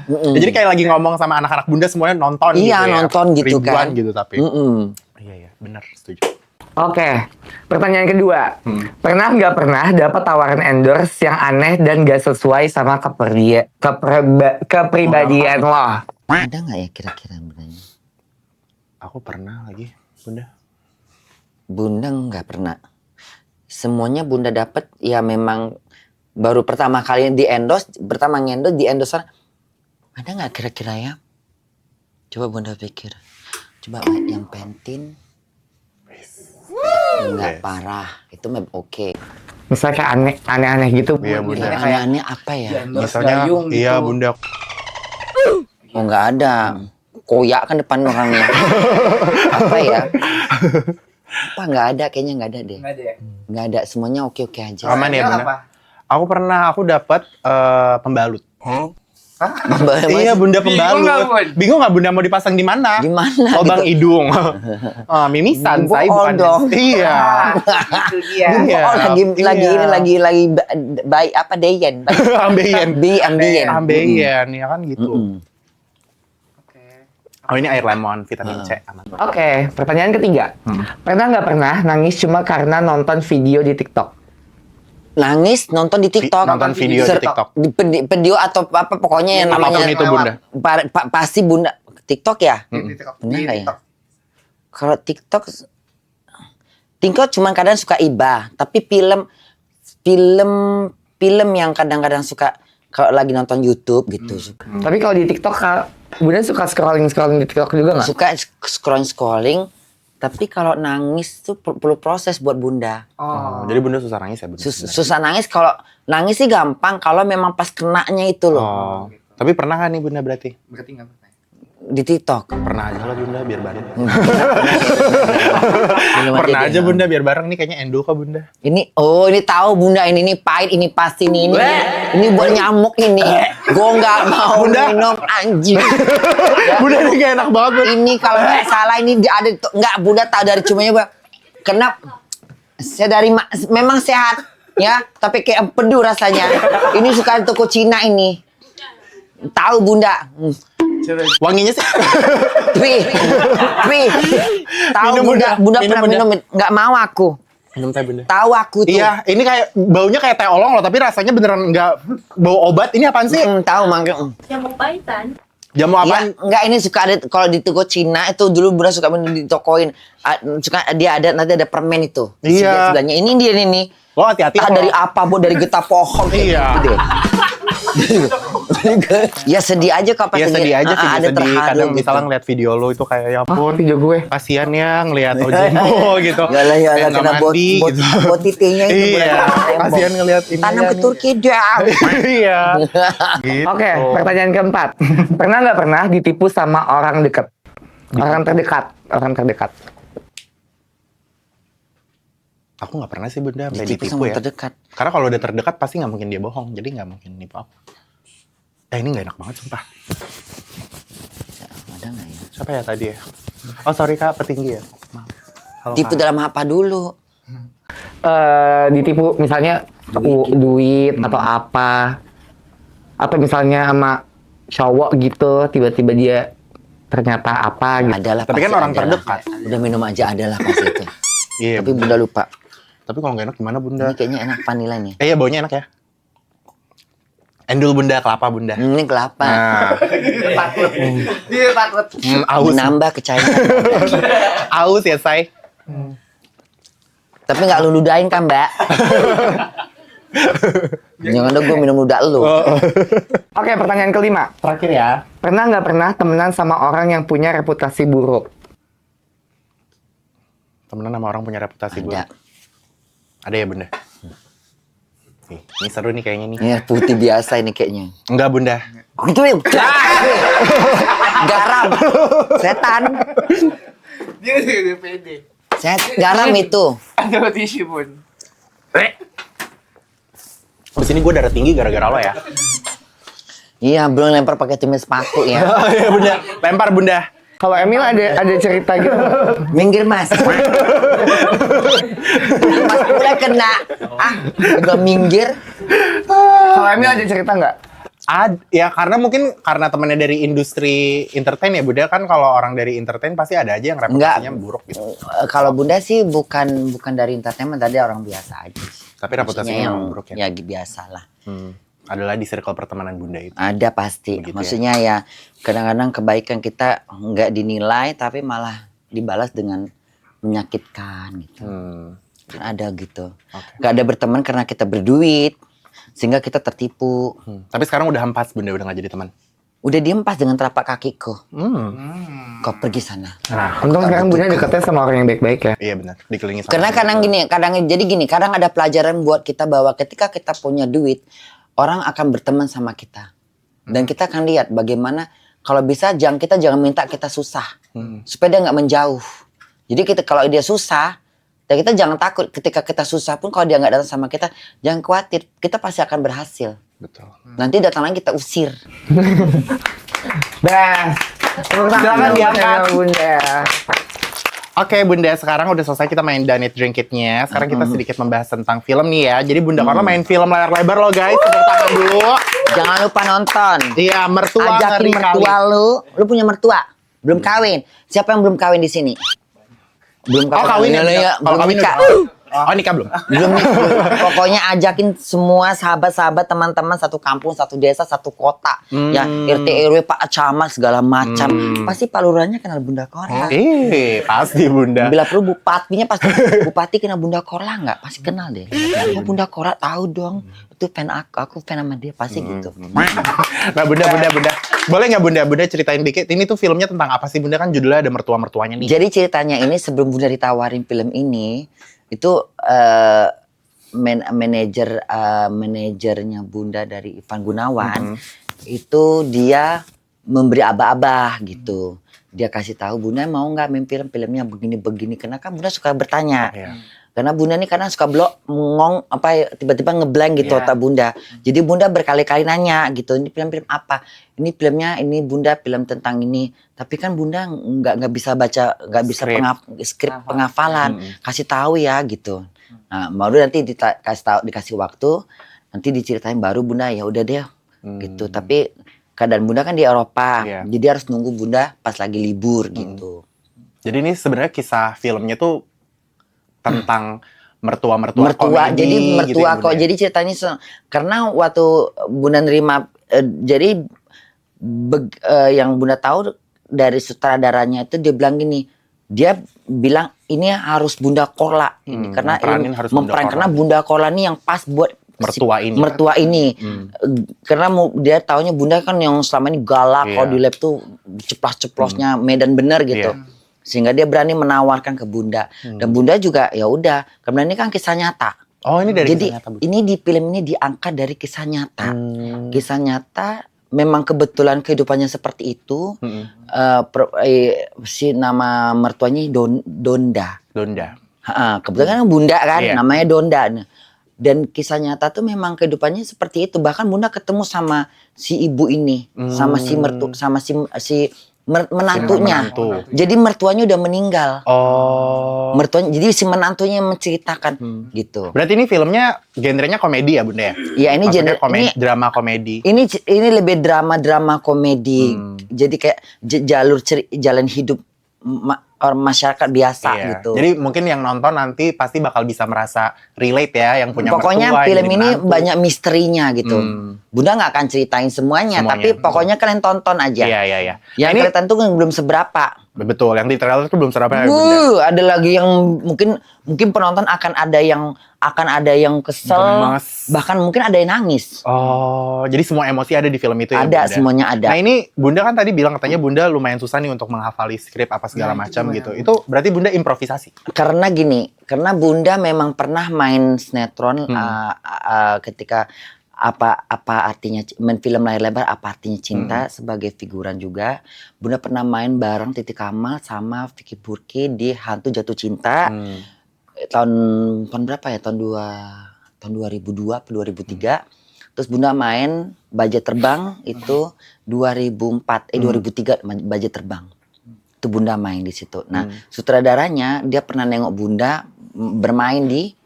Ya, jadi kayak lagi ngomong sama anak-anak Bunda semuanya nonton Iya, gitu ya. nonton gitu Ribuan kan. gitu tapi. Iya iya, benar setuju. Oke, pertanyaan kedua. Pernah nggak pernah dapat tawaran endorse yang aneh dan gak sesuai sama kepribadian lo? Ada nggak ya kira-kira Bundanya? Aku pernah lagi, Bunda. Bunda nggak pernah. Semuanya Bunda dapat ya memang baru pertama kali di endorse, di endorse. Ada nggak kira-kira ya? Coba Bunda pikir. Coba yang Pantene. Nggak parah, itu mah oke. Misalnya kayak aneh-aneh gitu. Iya, Bunda. Misalnya kayak Aneh-aneh apa ya? Misalnya, gayung gitu. iya Bunda. Oh nggak ada. Koyak kan depan orangnya. Apa ya? Apa nggak ada? Kayaknya nggak ada deh. Nggak ada ya? Nggak ada. Semuanya oke-oke aja. Aman ya Bunda. Apa? Aku dapat pembalut. Iya. Iya Bunda, Bingung nggak, Bun? pembalut. Bingung nggak Bunda mau dipasang di mana? Di mana? Lubang gitu? hidung. Mimisan, Bohong saya bukan. dong. Iya. Itu dia. Iya. Oh lagi baik apa Deyen? Ambeien. Ambien. Ambeien, ya kan gitu. Oke. Oh ini air lemon, vitamin C. Aman. Oke, pertanyaan ketiga. Pernah nggak pernah nangis cuma karena nonton video di TikTok? Nangis nonton di TikTok. Nonton video di TikTok. Video atau apa pokoknya yang namanya Apapun itu Bunda. pasti Bunda TikTok ya? TikTok. Benar nggak ya? Kalau TikTok cuma kadang suka iba, tapi film yang kadang-kadang suka kalau lagi nonton YouTube gitu. Tapi kalau di TikTok, Bunda suka scrolling di TikTok juga nggak? Suka scrolling, tapi kalau nangis tuh perlu proses buat Bunda. Oh. Jadi Bunda susah nangis ya Bunda? Susah nangis, kalau nangis sih gampang kalau memang pas kenanya itu loh. Oh. Tapi pernah kan nih Bunda berarti? Berarti nggak pernah. Di TikTok. Pernah aja lah Bunda biar bareng. Minum Pernah deh. aja Bunda biar bareng nih kayaknya endo kok Bunda. Ini tahu Bunda ini pahit, ini pasti ini buat nyamuk ini. Gue nggak mau Bunda. minum anjing. Bunda ini kayak enak banget. Ini kalau nggak salah ini ada nggak Bunda tahu dari cumanya Bang. Kenapa? Saya dari memang sehat ya, tapi kayak empedu rasanya. Ini suka toko Cina ini. Tahu Bunda. Wanginya sih. Pri. Tahu Minum, Bunda, Bunda. Bunda Minum, pernah Bunda. minum, nggak mau aku. Minum teh Bunda. Tahu aku tuh. Iya, ini kayak baunya kayak teh olong loh, tapi rasanya beneran nggak bau obat. Ini apaan sih? Tahu mangga. Jamu pahitan. Jamu Ya, apaan? enggak ini suka ada kalau di toko Cina itu dulu Bunda suka ditokoin. Suka dia ada nanti ada permen itu. Iya. Sebelahnya ini dia nih. Lo hati-hati. Dari apa Bu? Dari getah pohon. kayak Iya. gitu deh. Ya sedih aja kok pas Iya sedih aja sih, ada sedih. terharu Kadang gitu. misalnya ngeliat video lo itu kayak ya Oh, ampun, video gue. kasihan ya ngeliat Ojembo gitu. Ya lah ya Kayak lah kena nggak bot mandi gitu. titinya itu Iya, kasihan ngeliat ini. tanam ke Turki dong. Iya. Gitu. Oke, pertanyaan keempat. Pernah nggak pernah ditipu sama orang dekat? Orang terdekat. Aku nggak pernah sih Bunda sampai Ditipu ditipu sama ya. terdekat. Karena kalau udah terdekat pasti nggak mungkin dia bohong, jadi nggak mungkin nipu aku. Ini nggak enak banget sumpah. Ada nggak ya? Siapa ya tadi ya? Oh sorry Kak, petinggi ya. Maaf. Halo, Tipu Kak. dalam apa dulu? Ditipu misalnya duit atau apa, atau misalnya sama cowok gitu tiba-tiba dia ternyata apa gitu. Adalah. Tapi kan pasti orang adalah. terdekat. Udah minum aja adalah pas itu. Iya. Tapi Bunda lupa. Tapi kalau nggak enak gimana Bunda? Ini kayaknya enak vanilla nih. Iya baunya enak ya. Endul Bunda, kelapa Bunda. Ini kelapa. Nah, Dia takut. aus. Menambah kecairan. Aus ya say. Tapi nggak lu ludahin kan, Mbak? Jangan dong gue minum ludah lu. Oke, pertanyaan kelima. Terakhir ya. Pernah nggak pernah temenan sama orang yang punya reputasi buruk? Temenan sama orang punya reputasi Ada. buruk. Ada ya Bunda? Nih, ini seru nih kayaknya nih. Ya putih biasa ini kayaknya. Enggak Bunda. Itu ya. Garam. Setan. Dia udah pede. Garam itu. Ada tisu pun. Di sini gue darah tinggi gara-gara lo ya. Iya, belum lempar pakai tumis sepatu ya. Iya Bunda. Lempar Bunda. Kalau Emil ada cerita gitu. Minggir Mas. Mas pula kena. Udah minggir. Kalau Emil ada cerita nggak? Ya karena mungkin karena temannya dari industri entertain ya Bunda, kan kalau orang dari entertain pasti ada aja yang reputasinya buruk gitu. Kalau Bunda sih bukan dari entertainment, tadi orang biasa aja sih. Tapi reputasinya Maksudnya memang buruk ya. Ya biasa lah. Adalah di circle pertemanan Bunda itu. Ada pasti. Begitu ya. Maksudnya ya kadang-kadang kebaikan kita nggak dinilai tapi malah dibalas dengan menyakitkan gitu. Kan ada gitu. Oke. Nggak ada berteman karena kita berduit sehingga kita tertipu. Tapi sekarang udah empas Bunda, udah gak jadi teman. Udah diempas dengan telapak kakiku. Kau pergi sana. Nah, Untung sekarang Bunda deketnya sama orang yang baik-baik ya. iya benar. Dikelilingi sama Karena kadang gini, kadang ada pelajaran buat kita bahwa ketika kita punya duit, orang akan berteman sama kita. Dan kita akan lihat bagaimana kalau bisa kita jangan minta kita susah. Supaya dia nggak menjauh. Jadi kalau dia susah, dan kita jangan takut ketika kita susah pun kalau dia nggak datang sama kita, jangan khawatir. Kita pasti akan berhasil. Betul. Nanti datang lagi kita usir. Dah. Silakan diangkat. Bunda. Oke Bunda, sekarang udah selesai kita main Done It Drink It-nya. Sekarang kita sedikit membahas tentang film nih ya. Jadi Bunda Carla main film layar lebar loh guys. Tepuk tangan dulu. Jangan lupa nonton. Iya, mertua Ajakin ngeri mertua kali. lu punya mertua, belum kawin. Siapa yang belum kawin di sini? Belum Oh kawin ya? ya, Kalau belum kawin nikah. udah. Oh nikah belum? Belum nih. Pokoknya ajakin semua sahabat-sahabat, teman-teman satu kampung, satu desa, satu kota. Ya, RT RW, Pak Camat segala macam. Pasti Pak Lurahnya kenal Bunda Korla. Pasti Bunda. Bila perlu bupatinya pasti bupati kenal Bunda Korla nggak? Pasti kenal deh. Oh Bunda Korla tahu dong. Itu fan aku fan sama dia pasti gitu. Nah Bunda. Boleh nggak Bunda ceritain dikit? Ini tuh filmnya tentang apa sih Bunda? Kan judulnya ada mertua-mertuanya nih. Jadi ceritanya ini sebelum Bunda ditawarin film ini, itu manajernya Bunda dari Ivan Gunawan, itu dia memberi aba-aba gitu. Dia kasih tahu Bunda mau nggak main filmnya begini-begini. Karena kan Bunda suka bertanya. Iya. Karena Bunda ini kadang suka ngong tiba-tiba ngeblank gitu Iya. otak Bunda. Jadi Bunda berkali-kali nanya gitu, ini film-film apa? Ini filmnya ini Bunda film tentang ini. Tapi kan Bunda nggak bisa baca, nggak bisa skrip penghafalan. Kasih tahu ya gitu. Nah, baru nanti dikasih waktu, nanti diceritain baru Bunda ya udah deh gitu. Tapi keadaan Bunda kan di Eropa, Iya. jadi harus nunggu Bunda pas lagi libur gitu. Jadi ini sebenarnya kisah filmnya tuh tentang mertua-mertua Mertua, komedi jadi gitu mertua ya, kok. Bunda? Jadi ceritanya karena waktu Bunda nerima, jadi yang Bunda tahu dari sutradaranya itu dia bilang gini, dia bilang ini harus Bunda Korla ini karena memperanin harus Bunda karena Korla. Bunda Korla ini yang pas buat mertua ini. mertua ini. Karena dia taunya bunda kan yang selama ini galak, kalau di lab tuh ceplos-ceplosnya medan bener gitu. Sehingga dia berani menawarkan ke bunda. Dan bunda juga ya udah, karena ini kan kisah nyata. Oh, ini dari Jadi kisah nyata, Bu. ini di film ini diangkat dari kisah nyata. Kisah nyata memang kebetulan kehidupannya seperti itu. Si nama mertuanya Donda. Donda. Kebetulan kan bunda kan, Iya. namanya Donda. Dan kisah nyata tuh memang kehidupannya seperti itu. Bahkan bunda ketemu sama si ibu ini, sama si menantunya. menantu. Jadi mertuanya udah meninggal. Oh. Mertuanya, jadi si menantunya yang menceritakan gitu. Berarti ini filmnya genrenya komedi ya, Bunda ya? Ya ini Maksudnya ini drama komedi. ini lebih drama komedi. Jadi kayak jalan hidup masyarakat biasa Iya. gitu. Jadi mungkin yang nonton nanti pasti bakal bisa merasa relate ya, yang punya Pokoknya mertua, film jadi ini menantu. banyak misterinya gitu. Bunda nggak akan ceritain semuanya, tapi pokoknya kalian tonton aja. Iya. Yang Ini kelihatan tuh belum seberapa. betul, yang di trailer itu belum serapa ya, Bunda. Ada lagi yang mungkin penonton akan ada yang kesel, Gemes. bahkan mungkin ada yang nangis. Oh, jadi semua emosi ada di film itu ya, Ada, Bunda? semuanya ada. Nah ini Bunda kan tadi bilang katanya Bunda lumayan susah nih untuk menghafali skrip apa segala macam gitu. Itu berarti Bunda improvisasi? Karena Bunda memang pernah main sinetron ketika apa artinya main film layar lebar, apa artinya cinta sebagai figuran juga. Bunda pernah main bareng Titi Kamal sama Vicky Burki di Hantu Jatuh Cinta tahun berapa ya, tahun 2002 atau 2003. Terus Bunda main Baja Terbang itu 2003 Baja Terbang. Itu Bunda main di situ. Nah, sutradaranya dia pernah nengok Bunda bermain di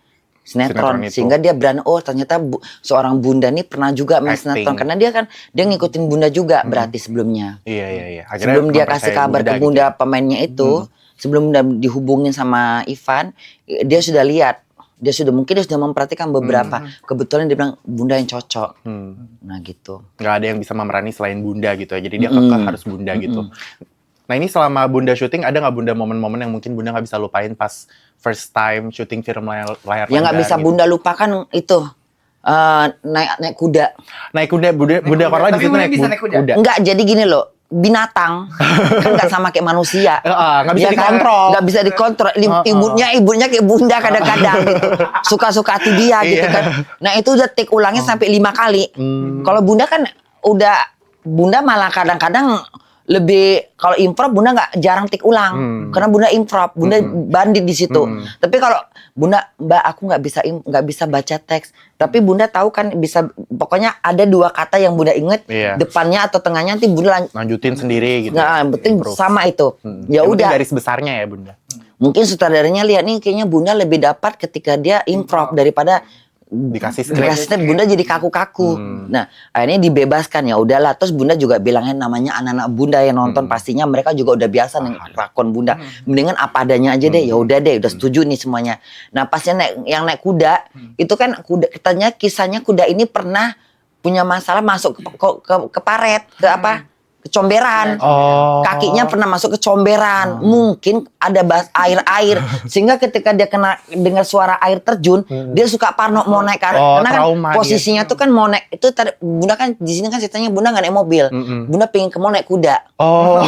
sinetron itu. sehingga dia berani, oh ternyata seorang Bunda nih pernah juga main Acting. sinetron, karena dia ngikutin Bunda juga berarti sebelumnya. Iya. Akhirnya Sebelum dia kasih mempercayai kabar ke gitu Bunda ya. pemainnya itu, sebelum Bunda dihubungin sama Ivan, dia sudah lihat, dia sudah memperhatikan beberapa. Kebetulan dia bilang Bunda yang cocok. Nah gitu. Nggak ada yang bisa memerani selain Bunda gitu ya. Jadi dia kekeh harus Bunda gitu. Nah ini selama Bunda syuting, ada nggak Bunda momen-momen yang mungkin Bunda nggak bisa lupain pas first time syuting film layar Yang nggak bisa gitu? Bunda lupakan itu naik kuda. Naik kuda, Bunda Korla di Tapi situ Bunda naik bisa naik kuda? Enggak, jadi gini loh, binatang kan nggak sama kayak manusia. Nggak bisa Ya kan? dikontrol. Nggak bisa dikontrol. Ibunya kayak Bunda kadang-kadang gitu. Suka-suka hati dia gitu kan. Nah itu udah take ulangnya sampai 5 kali. Kalau Bunda kan Bunda malah kadang-kadang lebih, kalau improv Bunda jarang tik ulang karena Bunda improv, Bunda bandit di situ. Tapi kalau Bunda, Mbak aku nggak bisa baca teks, tapi Bunda tahu kan bisa, pokoknya ada 2 kata yang Bunda inget, Iya. depannya atau tengahnya nanti Bunda Lanjutin sendiri gitu. Nah, penting Improve. sama itu. Ya Yang penting udah. garis besarnya ya Bunda. Mungkin sutradaranya lihat nih kayaknya Bunda lebih dapat ketika dia improv daripada Dikasih skrip. dikasih Bunda jadi kaku-kaku. Nah, akhirnya dibebaskan, ya udahlah. Terus Bunda juga bilangnya namanya anak-anak Bunda yang nonton pastinya mereka juga udah biasa nih lakon Bunda. Mendingan apa adanya aja deh. Ya udah deh, udah setuju nih semuanya. Nah, pasnya naik kuda, itu kan katanya kisahnya kuda ini pernah punya masalah masuk ke paret, ke apa? Kecomberan. Oh. Kakinya pernah masuk ke comberan. Mungkin ada air sehingga ketika dia dengar suara air terjun, dia suka parno mau naik karena kan trauma posisinya tuh kan mau naik itu tadi Bunda kan di sini kan ceritanya Bunda nggak naik mobil. Bunda pengen mau naik kuda. Oh.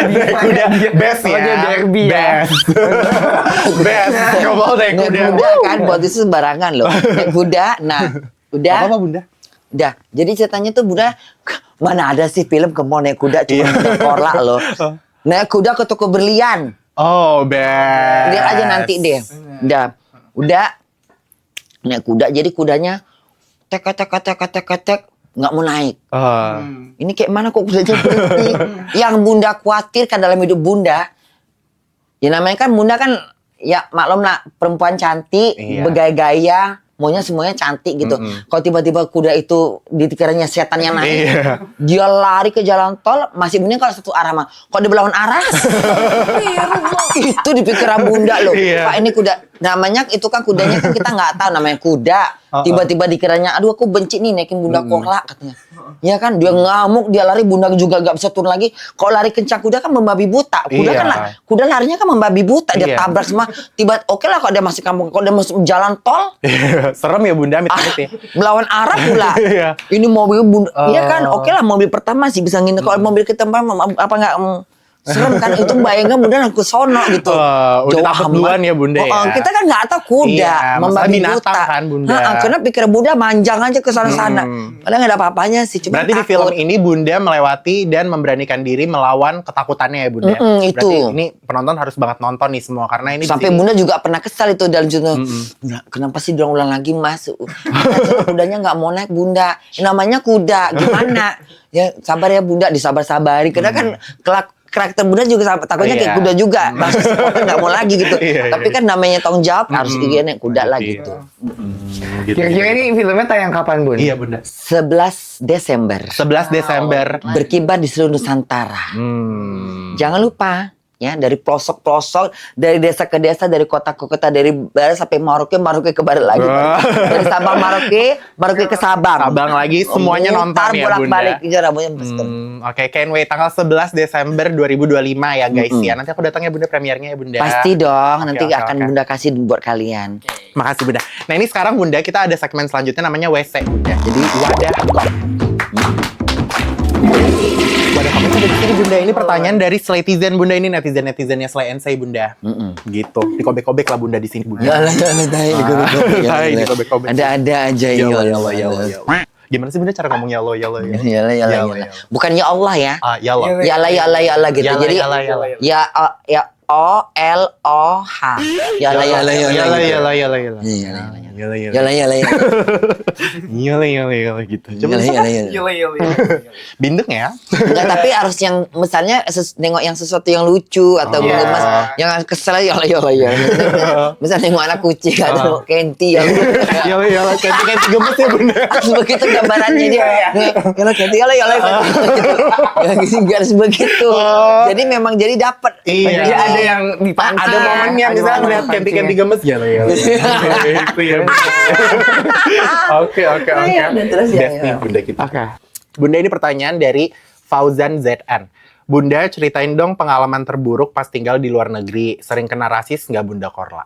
Naik kuda best ya. Oh, dia derby ya. Best. Coba naik Naik kuda. kuda kan buat itu sembarangan loh. Naik kuda. Nah, udah. Apa Bunda? Udah. Jadi ceritanya tuh Bunda mana ada sih film ke mau naik kuda cuma Bunda Korla loh. Naik kuda ke toko berlian. Oh, best. Lihat aja nanti deh. Udah naik kuda, jadi kudanya tek nggak mau naik. Ini kayak mana kok kudanya berhenti? Yang Bunda khawatirkan dalam hidup Bunda, ya namanya kan Bunda kan ya maklum lah perempuan cantik, Iya. bergaya-gaya, maunya semuanya cantik gitu. Kalau tiba-tiba kuda itu dikiranya setan yang naik, Iya. dia lari ke jalan tol, masih mending kalau satu arah mah. Kalau di berlawan arah, itu di pikiran Bunda loh. Iya. Pak ini kuda, namanya itu kan kudanya kan kita nggak tahu namanya kuda. Tiba-tiba dikiranya, aduh aku benci nih naikin Bunda Korla katanya. Ya kan, dia ngamuk, dia lari, Bunda juga gak bisa turun lagi. Kalau lari kencang kuda kan membabi buta. Kuda Iya. kan kuda larinya kan membabi buta, dia Iya. tabrak semua. Oke lah kalau dia masih kampung, kalau dia masuk jalan tol, Serem ya Bunda, amit-amit ya. Melawan Arab pula. Iya. Ini mobil bunda, iya kan, oke lah mobil pertama sih bisa nginep. Kalau mobil kita apa nggak serem kan? Itu bayangkan bunda ke sono gitu. Udah Jauh takut amat. duluan ya Bunda ya. Kita kan nggak tahu kuda, Iya, masalah membabi binatang buta. kan, Bunda. Karena pikir bunda manjang aja ke sana-sana. Padahal nggak ada apa-apanya sih. Cuma Berarti di film ini Bunda melewati dan memberanikan diri melawan ketakutannya ya Bunda. Itu. Berarti ini penonton harus banget nonton nih semua karena ini di sampai sini- bunda juga pernah kesal itu dalam judul. Bunda, kenapa sih ulang lagi mas? Kudanya nggak mau naik bunda. Namanya kuda, gimana? Ya sabar ya bunda, disabar-sabari. Karena kan karakter bunda juga takutnya kayak Iya. kuda juga. Langsung nggak mau lagi gitu. Iya, Tapi kan namanya tanggung jawab harus naik kuda lah Iya. gitu. Gitu. Kira-kira ini filmnya tayang kapan Bun? Iya Bunda. 11 Desember 11 Desember. berkibar di seluruh Nusantara. Hmm. Jangan lupa ya, dari pelosok-pelosok, dari desa ke desa, dari kota ke kota, dari barat sampai Merauke, Merauke ke barat lagi. Dari Sabang Merauke, Merauke ke Sabang. Sabang lagi semuanya nonton Mutar ya Bunda. bolak-balik ya rambutnya pasti. Oke, can't wait tanggal 11 Desember 2025 ya guys ya. Nanti aku datang ya Bunda premiernya ya Bunda. Pasti dong, nanti oke, akan oke. Bunda kasih buat kalian. Makasih Bunda. Nah ini sekarang Bunda kita ada segmen selanjutnya namanya WC Bunda. Jadi wadah kop. Wadah kop itu ada di sini Bunda. Ini pertanyaan dari Slaytizen Bunda, ini netizen-netizennya Slay and Say Bunda. Gitu. Dikobek-kobek lah Bunda di sini Bunda. Ya lah, Hai, dikobek-kobek. Ada aja Ya ini. Allah, ya Allah, ya Allah, ya Allah. Gimana sih Bunda cara ngomong ya Allah, ya Allah, ya Allah? Ya lah, ya lah, ya lah. Bukan ya Allah ya. Ya Allah. Ya lah, ya lah, ya lah gitu. Ya lah, Jadi ya lah, ya lah. ya O L O H. Ya lah, ya lah, ya Ya lah. lah, gitu. ya lah, ya lah, ya lah. Ya lah, Ya lah, ya ya lah, ya lah, ya lah. Iya lah, iya lah, iya lah, gitu. Ya Coba lah, ya lah, ya lah. bindeng ya. Enggak, tapi harus yang misalnya nengok yang sesuatu yang lucu atau Iya. gemas, jangan kesel ya lah ya lah ya. Misalnya nengok anak kucing atau Kenti ya. Iya lah, iya lah. Ganti-ganti gemes ya Bunda. Harus begitu gambarannya dia. Kalau Kenti ya lah ya lah. Ya gitu, harus begitu. Jadi memang jadi dapat. Iya. Jadi ada yang dipancing. Ada momennya Ada misalnya momen ngeliat ganti-ganti gemes ya lah, ya lah. Itu ya Bunda. Oke. Terus ya. Destiny Bunda kita. Oke. Bunda ini pertanyaan dari Fauzan ZN. Bunda ceritain dong pengalaman terburuk pas tinggal di luar negeri. Sering kena rasis nggak Bunda Korla?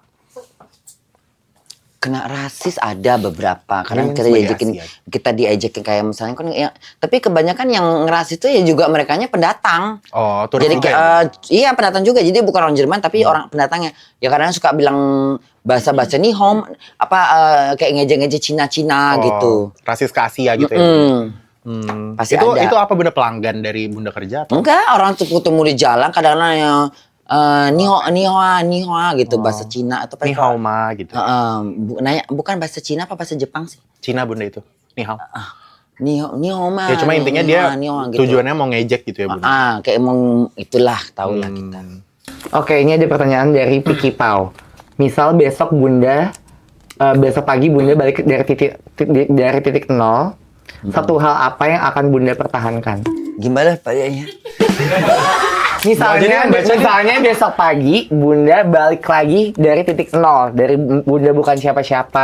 Kena rasis ada beberapa karena kita sebagai diajakin Asia. kita diajakin kayak misalnya kan ya, tapi kebanyakan yang ngerasis itu ya juga merekanya pendatang. Oh, turis Jadi juga ya? iya pendatang juga. Jadi bukan orang Jerman tapi orang pendatangnya. Ya kadang suka bilang bahasa-bahasa nihom apa kayak ngejek-ngejek Cina-Cina Oh, gitu. Rasis ke Asia gitu ya? Pasti itu, ada. itu apa Bunda pelanggan dari Bunda kerja? Atau? Enggak, orang tuh ketemu di jalan kadang-kadang yang nihoa gitu bahasa Cina atau Ni hao ma gitu. nanya bukan bahasa Cina apa bahasa Jepang sih? Cina Bunda itu. Ni hao. Nihoma. Ya cuma intinya dia gitu. tujuannya mau ngejek gitu ya Bunda. Kayak emang itulah tahulah kita. Oke, ini ada pertanyaan dari Piki Pau. Misal besok Bunda, besok pagi Bunda balik dari titik nol. Satu hal apa yang akan Bunda pertahankan? Gimana pertanyaannya? Misalnya besok pagi Bunda balik lagi dari titik nol, dari Bunda bukan siapa-siapa,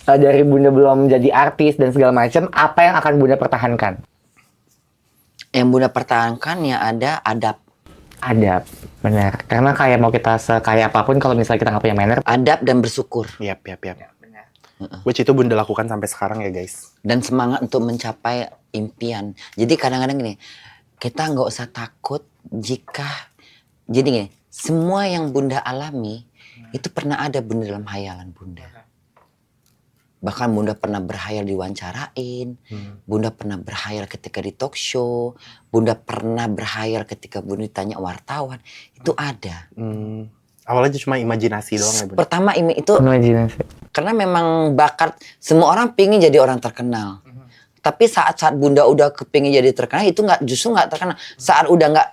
dari Bunda belum menjadi artis dan segala macam, apa yang akan Bunda pertahankan? Yang Bunda pertahankan ya ada adab. Adab, benar. Karena kayak mau kita sekaya apapun, kalau misalnya kita nggak punya manner, Adab dan bersyukur. Yap. Which itu Bunda lakukan sampai sekarang ya guys. Dan semangat untuk mencapai impian. Jadi kadang-kadang gini, kita nggak usah takut jika, jadi gini, semua yang Bunda alami itu pernah ada Bunda dalam hayalan Bunda. Bahkan Bunda pernah berhayal diwawancarain, Bunda pernah berhayal ketika di talk show, Bunda pernah berhayal ketika Bunda ditanya wartawan, itu ada. Awalnya cuma imajinasi doang ya Bunda. Pertama itu imajinasi. karena memang bakat semua orang pingin jadi orang terkenal. Tapi saat Bunda udah kepingin jadi terkenal itu justru nggak terkenal. Saat udah nggak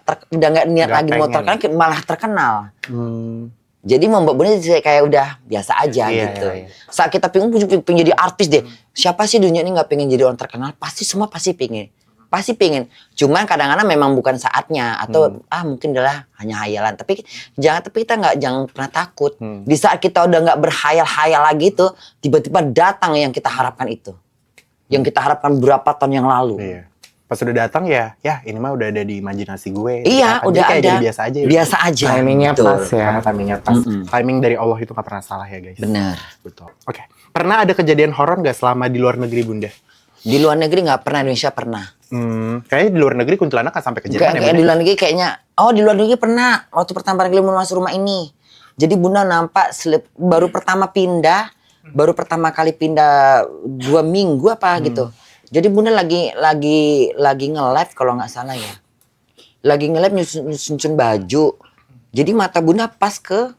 niat Nggak lagi mau pengen. terkenal malah terkenal. Jadi membuat Bunda jadi kayak udah biasa aja Iya, gitu. iya. Saat kita pingin jadi artis deh. Siapa sih dunia ini nggak pengen jadi orang terkenal? Semua pasti pingin. Pasti pingin. Cuman kadang-kadang memang bukan saatnya atau mungkin adalah hanya hayalan. Tapi kita jangan pernah takut. Di saat kita udah nggak berhayal-hayal lagi tuh, tiba-tiba datang yang kita harapkan itu. Yang kita harapkan berapa tahun yang lalu. Iya. Pas udah datang ya ini mah udah ada di imajinasi gue. Iya, Jadi udah kayak ada. jadi biasa aja. Ya. Biasa aja. Timingnya Betul. pas ya. Karena timingnya pas. Timing dari Allah itu gak pernah salah ya guys. Benar. Betul. Oke. Pernah ada kejadian horor nggak selama di luar negeri Bunda? Di luar negeri nggak pernah, Indonesia pernah. Kayaknya di luar negeri kuntilanak kan sampai kejadian ya Kayak Bunda? di luar negeri kayaknya, di luar negeri pernah. Waktu pertama kali mau masuk rumah ini. Jadi Bunda nampak baru pertama kali pindah 2 minggu apa gitu. Jadi Bunda lagi nge-live kalau nggak salah ya. Lagi nge-live nyusun baju. Jadi mata Bunda pas ke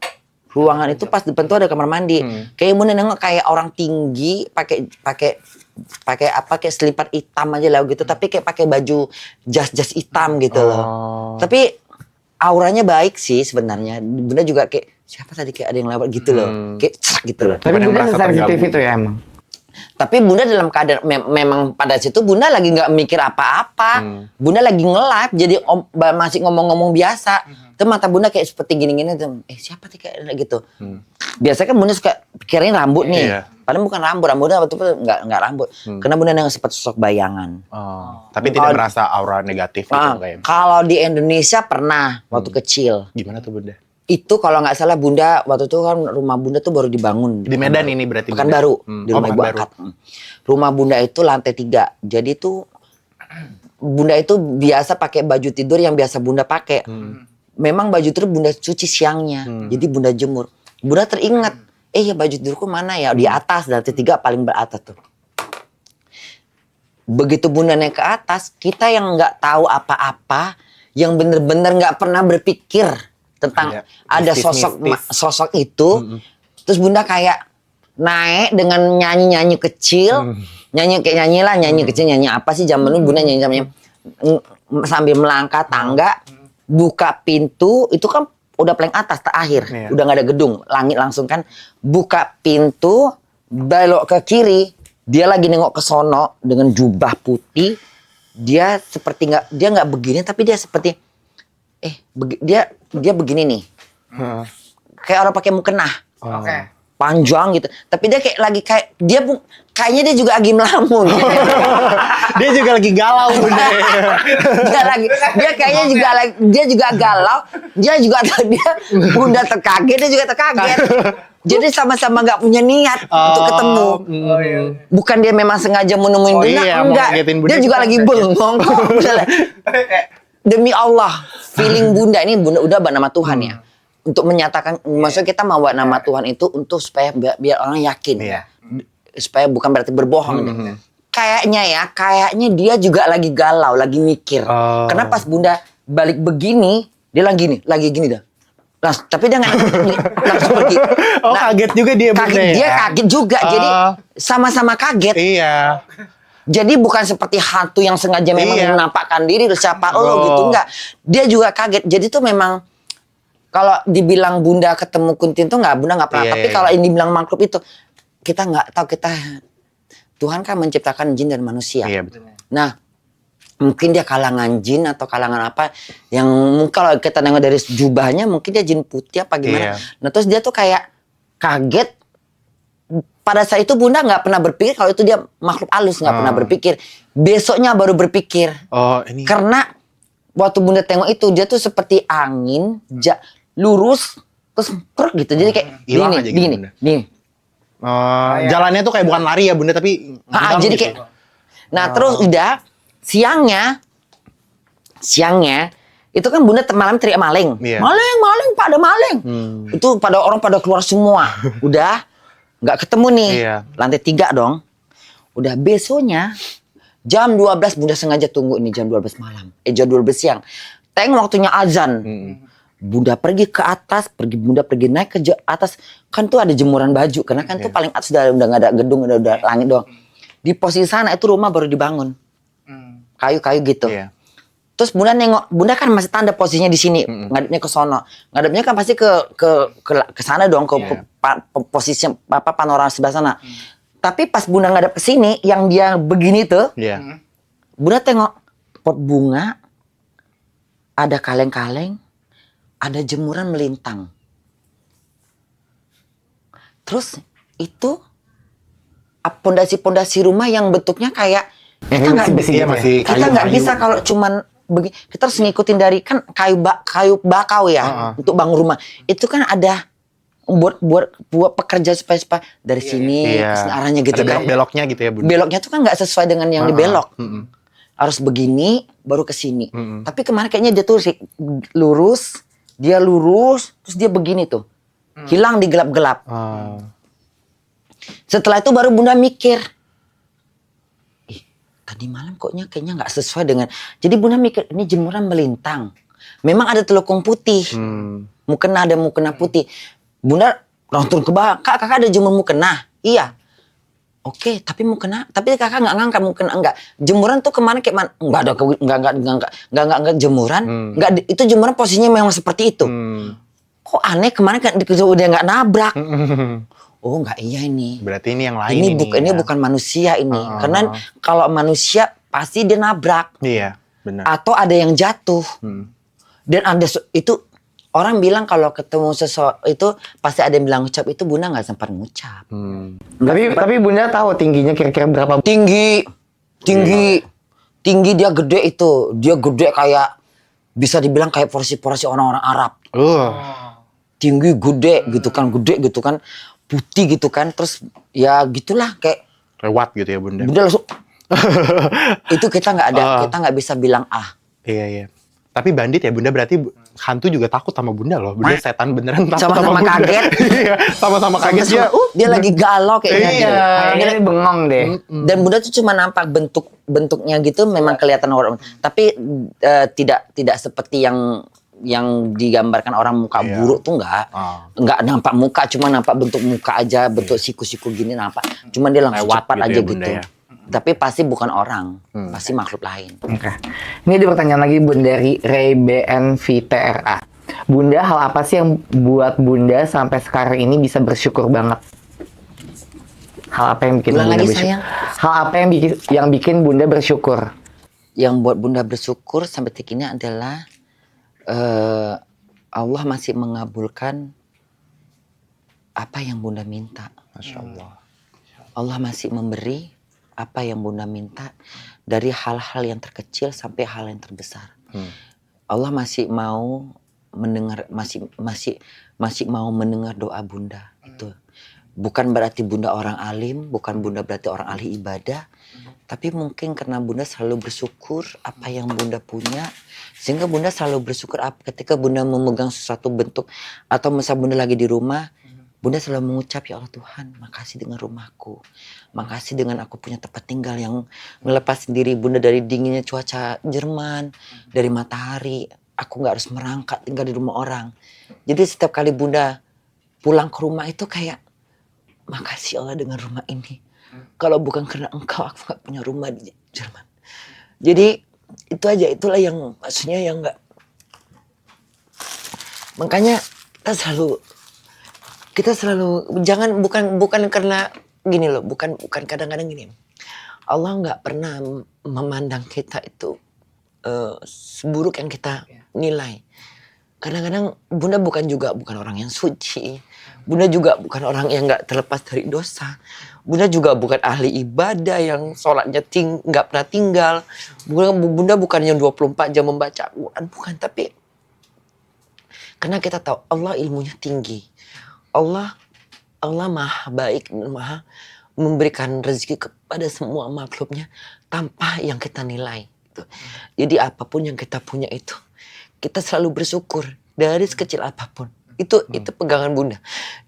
ruangan itu, pas depan tuh ada kamar mandi. Kayak Bunda nengok kayak orang tinggi pakai selipat hitam aja lah gitu, tapi kayak pakai baju jas hitam gitu loh. Tapi auranya baik sih sebenarnya. Bunda juga kayak siapa tadi kayak ada yang lewat gitu loh. Kayak cerak gitu loh. Tapi Bukan yang Bunda merasa sensitif terganggu. itu ya emang. Tapi Bunda dalam keadaan memang pada situ Bunda lagi nggak mikir apa-apa. Bunda lagi nge-live jadi masih ngomong-ngomong biasa. Tuh mata Bunda kayak seperti gini-gini tuh. Siapa sih kayak gitu. Biasanya kan Bunda suka pikirin rambut nih. Iya. Padahal bukan rambutnya waktu itu nggak rambut. Karena Bunda nengok seperti sosok bayangan. Tapi tidak merasa aura negatif gitu Nah, kayaknya. kalau di Indonesia pernah waktu kecil. Gimana tuh Bunda? Itu kalau nggak salah Bunda waktu itu kan rumah Bunda tuh baru dibangun. Di Medan ini berarti Bunda? Pekanbaru, di rumah Ibu Pekanbaru. angkat. Rumah Bunda itu lantai 3. Jadi tuh Bunda itu biasa pakai baju tidur yang biasa Bunda pakai. Memang baju tidur Bunda cuci siangnya. Jadi Bunda jemur. Bunda teringat, ya baju tidurku mana ya? Di atas, lantai 3 paling beratas tuh. Begitu Bunda naik ke atas, kita yang nggak tahu apa-apa, yang bener-bener nggak pernah berpikir tentang ada sosok itu. Terus Bunda kayak naik dengan nyanyi kecil, nyanyi kecil, nyanyi apa sih zaman dulu Bunda nyanyi sambil melangkah tangga, buka pintu, itu kan udah paling atas terakhir, udah nggak ada gedung, langit langsung kan, buka pintu, belok ke kiri, dia lagi nengok ke sono dengan jubah putih, dia seperti dia nggak begini, tapi dia seperti dia begini nih, kayak orang pakai mukena. Panjang gitu, tapi dia kayak kayaknya dia juga lagi melamun. Dia juga lagi galau Bunda. dia juga galau, dia Bunda terkaget, dia juga terkaget. Jadi sama-sama nggak punya niat untuk ketemu. Bukan dia memang sengaja mau nemuin Bunda, enggak. Dia juga lagi bengong. Demi Allah, feeling Bunda ini Bunda udah nama Tuhan ya. Untuk menyatakan, maksudnya kita mau bawa nama Tuhan itu untuk supaya biar orang yakin. Supaya bukan berarti berbohong. Kayaknya dia juga lagi galau, lagi mikir. Karena pas Bunda balik begini, dia lagi gini dah. Tapi dia nggak langsung pergi. Kaget juga dia Bunda ya? Dia kaget juga, jadi sama-sama kaget. Iya. Jadi bukan seperti hantu yang sengaja memang menampakkan diri, siapa lo gitu, enggak. Dia juga kaget. Jadi tuh memang kalau dibilang Bunda ketemu kuntin tuh Bunda nggak pernah. Tapi kalau ini bilang makhluk itu, kita nggak tahu. Tuhan kan menciptakan jin dan manusia. Iya betul. Nah, mungkin dia kalangan jin atau kalangan apa yang kalau kita nengok dari jubahnya mungkin dia jin putih apa gimana. Nah terus dia tuh kayak kaget. Pada saat itu Bunda nggak pernah berpikir kalau itu dia makhluk halus, nggak pernah berpikir. Besoknya baru berpikir. Ini. Karena waktu Bunda tengok itu dia tuh seperti angin lurus terus perk gitu. Jadi kayak hilang aja gitu, Bunda. Jalannya tuh kayak bukan lari ya Bunda, tapi jadi kayak. Nah terus udah siangnya itu kan Bunda malam teriak maling. Maling pada maling. Itu orang pada keluar semua. Udah nggak ketemu nih. Lantai 3 dong. Udah besoknya jam 12 Bunda sengaja tunggu ini jam 12 malam. Jam 12 siang. Tengok waktunya azan. Bunda pergi ke atas, Bunda pergi naik ke atas. Kan tuh ada jemuran baju. Karena kan tuh paling atas udah nggak ada gedung, udah langit doang. Di posisi sana itu rumah baru dibangun. Kayu-kayu gitu. Terus Bunda nengok, Bunda kan masih tanda posisinya di sini, ngadepnya ke sono. Ngadepnya kan pasti ke sana dong, ke posisi panorama sebelah sana. Tapi pas Bunda ngadep ke sini, yang dia begini tuh, Bunda tengok pot bunga, ada kaleng-kaleng, ada jemuran melintang. Terus itu pondasi-pondasi rumah yang bentuknya kayak kita nggak bisa kalau cuman begini. Kita harus ngikutin dari kan kayu bakau ya untuk bangun rumah. Itu kan ada buat pekerja supaya dari sini Iya. ke sini, arahnya gitu Ada kan. belok-beloknya gitu ya, Bunda. Beloknya tuh kan nggak sesuai dengan yang dibelok. Mm-mm. Harus begini baru ke sini. Mm-mm. Tapi kemarin kayaknya dia tuh lurus, terus dia begini tuh. Hilang di gelap-gelap. Ah. Setelah itu baru Bunda mikir, ih tadi malam kayaknya nggak sesuai dengan. Jadi Bunda mikir ini jemuran melintang. Memang ada telukung putih, mukena ada mukena putih. Bunda langsung ke bawah, kakak ada jemur mukena. Iya. Oke, tapi kakak nggak ngangkat mukena enggak. Jemuran tuh kemarin kayak mana? Enggak jemuran. Enggak, itu jemuran posisinya memang seperti itu. Kok aneh kemarin kan udah nggak nabrak. Oh nggak iya ini. Berarti ini yang lain Ini bukan manusia ini. Karena kalau manusia pasti dia nabrak. Iya, benar. Atau ada yang jatuh. Dan ada itu orang bilang kalau ketemu sesuatu itu pasti ada yang bilang ngucap, itu Bunda nggak sempat ngucap. Tapi Bunda tahu tingginya kira-kira berapa? Tinggi dia gede itu. Dia gede kayak bisa dibilang kayak porsi-porsi orang-orang Arab. Tinggi gede gitu kan, putih gitu kan, terus ya gitulah kayak Lewat gitu ya, Bunda. Bunda langsung itu kita nggak bisa bilang Iya. Tapi bandit ya, Bunda, berarti hantu juga takut sama Bunda loh. Bunda setan beneran takut Sama-sama sama Bunda. kaget. Iya, sama-sama kaget dia. lagi galau kayaknya Iya. dia. Kayaknya dia bengong deh. Dan Bunda tuh cuma nampak bentuknya gitu memang kelihatan orang, tapi tidak seperti yang digambarkan orang muka Iya. buruk tuh nggak nampak muka, cuma nampak bentuk muka aja, bentuk siku-siku gini nampak, cuma dia langsung Lewat cepat gitu aja ya, Bunda, gitu. ya. Tapi pasti bukan orang, pasti makhluk lain. Oke. Ini ada pertanyaan lagi Bunda dari Ray BNVTRA. Bunda, hal apa sih yang buat Bunda sampai sekarang ini bisa bersyukur banget? Hal apa yang bikin Ulang Bunda lagi, bersyukur? sayang. Hal apa yang bikin Bunda bersyukur? Yang buat Bunda bersyukur sampai detik ini adalah Allah masih mengabulkan apa yang Bunda minta. Masya Allah. Allah masih memberi apa yang Bunda minta, dari hal-hal yang terkecil sampai hal yang terbesar. Allah masih mau mendengar, masih mau mendengar doa Bunda. Itu bukan berarti Bunda orang alim, bukan Bunda berarti orang ahli ibadah, tapi mungkin karena Bunda selalu bersyukur apa yang Bunda punya, sehingga Bunda selalu bersyukur ketika Bunda memegang sesuatu bentuk, atau misal Bunda lagi di rumah, Bunda selalu mengucap, ya Allah Tuhan, makasih dengan rumahku, makasih dengan aku punya tempat tinggal yang melepas diri Bunda dari dinginnya cuaca Jerman, dari matahari, aku nggak harus merangkak tinggal di rumah orang. Jadi setiap kali Bunda pulang ke rumah itu kayak, makasih Allah dengan rumah ini. Kalau bukan karena Engkau, aku nggak punya rumah di Jerman. Jadi itu aja, itulah yang maksudnya yang nggak. Makanya kita selalu jangan, bukan karena gini loh, bukan kadang-kadang gini. Allah nggak pernah memandang kita itu seburuk yang kita nilai. Kadang-kadang Bunda bukan orang yang suci. Bunda juga bukan orang yang nggak terlepas dari dosa. Bunda juga bukan ahli ibadah yang sholatnya nggak pernah tinggal. Bunda bukan yang 24 jam membaca Quran, bukan. Tapi karena kita tahu Allah ilmunya tinggi. Allah maha baik dan maha memberikan rezeki kepada semua makhluknya tanpa yang kita nilai. Jadi apapun yang kita punya itu, kita selalu bersyukur dari sekecil apapun. Itu pegangan Bunda.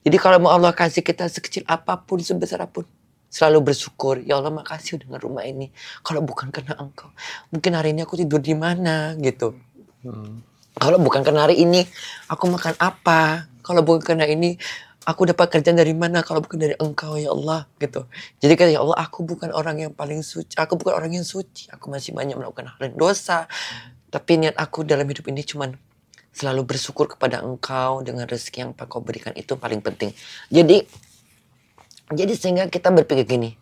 Jadi kalau mau Allah kasih kita sekecil apapun, sebesar apapun, selalu bersyukur. Ya Allah, makasih dengan rumah ini. Kalau bukan karena Engkau, mungkin hari ini aku tidur di mana gitu. Kalau bukan karena hari ini, aku makan apa? Kalau bukan karena ini, aku dapat kerjaan dari mana? Kalau bukan dari Engkau, ya Allah, gitu. Jadi kata, ya Allah, aku bukan orang yang paling suci. Aku bukan orang yang suci. Aku masih banyak melakukan hal yang dosa. Tapi niat aku dalam hidup ini cuman selalu bersyukur kepada Engkau dengan rezeki yang Engkau berikan, itu paling penting. Jadi sehingga kita berpikir gini.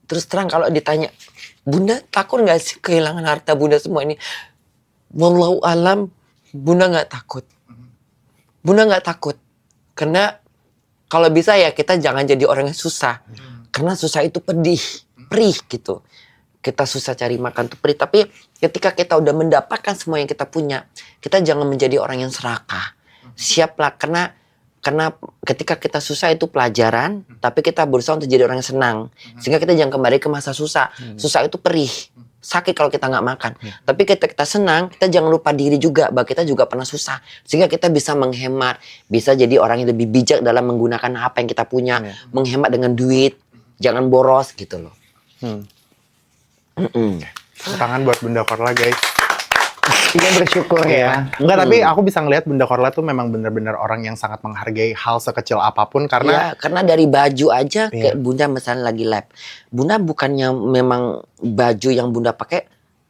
Terus terang kalau ditanya, Bunda takut nggak sih kehilangan harta Bunda semua ini? Wallahu alam, Bunda nggak takut. Bunda nggak takut. Karena kalau bisa ya kita jangan jadi orang yang susah. Karena susah itu perih gitu. Kita susah cari makan tuh perih. Tapi ketika kita udah mendapatkan semua yang kita punya, kita jangan menjadi orang yang serakah. Siaplah, karena Karena ketika kita susah itu pelajaran, tapi kita berusaha untuk jadi orang yang senang. Sehingga kita jangan kembali ke masa susah. Susah itu perih. Sakit kalau kita nggak makan. Tapi ketika kita senang, kita jangan lupa diri juga bahwa kita juga pernah susah. Sehingga kita bisa menghemat, bisa jadi orang yang lebih bijak dalam menggunakan apa yang kita punya, menghemat dengan duit, jangan boros gitu loh. Tepuk tangan buat Bunda Korla guys. Iya bersyukur ya. Enggak, tapi aku bisa ngelihat Bunda Korla tuh memang benar-benar orang yang sangat menghargai hal sekecil apapun karena Karena dari baju aja kayak Bunda misalnya lagi lab. Bunda bukannya memang baju yang Bunda pakai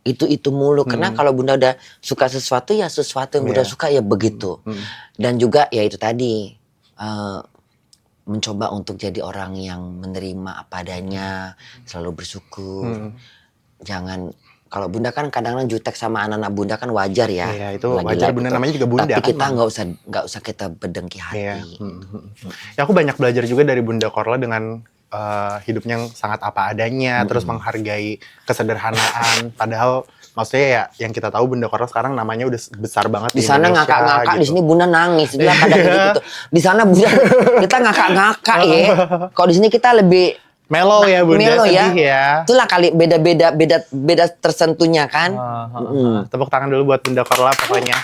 itu mulu. Karena kalau Bunda udah suka sesuatu ya sesuatu yang Bunda suka ya begitu. Dan juga ya itu tadi mencoba untuk jadi orang yang menerima apa adanya, selalu bersyukur. Jangan kalau Bunda kan kadang-kadang jutek sama anak-anak Bunda kan wajar ya. Iya, itu Lagi wajar. live Bunda itu. namanya juga Bunda. Tapi kita kan. nggak usah kita bedengki hati. Iya. Ya aku banyak belajar juga dari Bunda Korla dengan hidupnya yang sangat apa adanya, terus menghargai kesederhanaan. Padahal maksudnya ya yang kita tahu Bunda Korla sekarang namanya udah besar banget Di sana Indonesia, ngakak-ngakak, gitu. di sini Bunda nangis. Dia ada kayak gitu. Di sana Bunda kita ngakak-ngakak ya. Kalau di sini kita lebih Mellow ya Bunda, mellow sedih ya. Itulah kali beda tersentuhnya kan. Tepuk tangan dulu buat Bunda Korla pokoknya.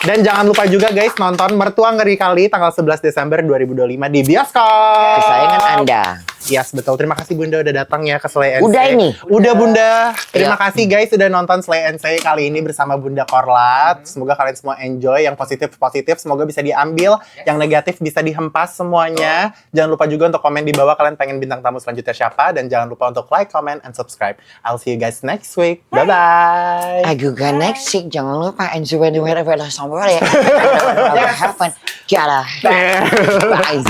Dan jangan lupa juga guys nonton Mertua Ngeri Kali tanggal 11 Desember 2025 di bioskop. Kesayangan Anda. Yes, betul. Terima kasih Bunda udah datang ya ke Slay NC. Udah ini? Udah Bunda. Terima Iya. kasih guys sudah nonton Slay NC kali ini bersama Bunda Korla. Semoga kalian semua enjoy. Yang positif-positif semoga bisa diambil. Yang negatif bisa dihempas semuanya. Jangan lupa juga untuk komen di bawah kalian pengen bintang tamu selanjutnya siapa. Dan jangan lupa untuk like, comment, and subscribe. I'll see you guys next week. Bye-bye. Aku kan next week jangan lupa enjoy the weather somewhere ya. Happen. Gotta. Bye.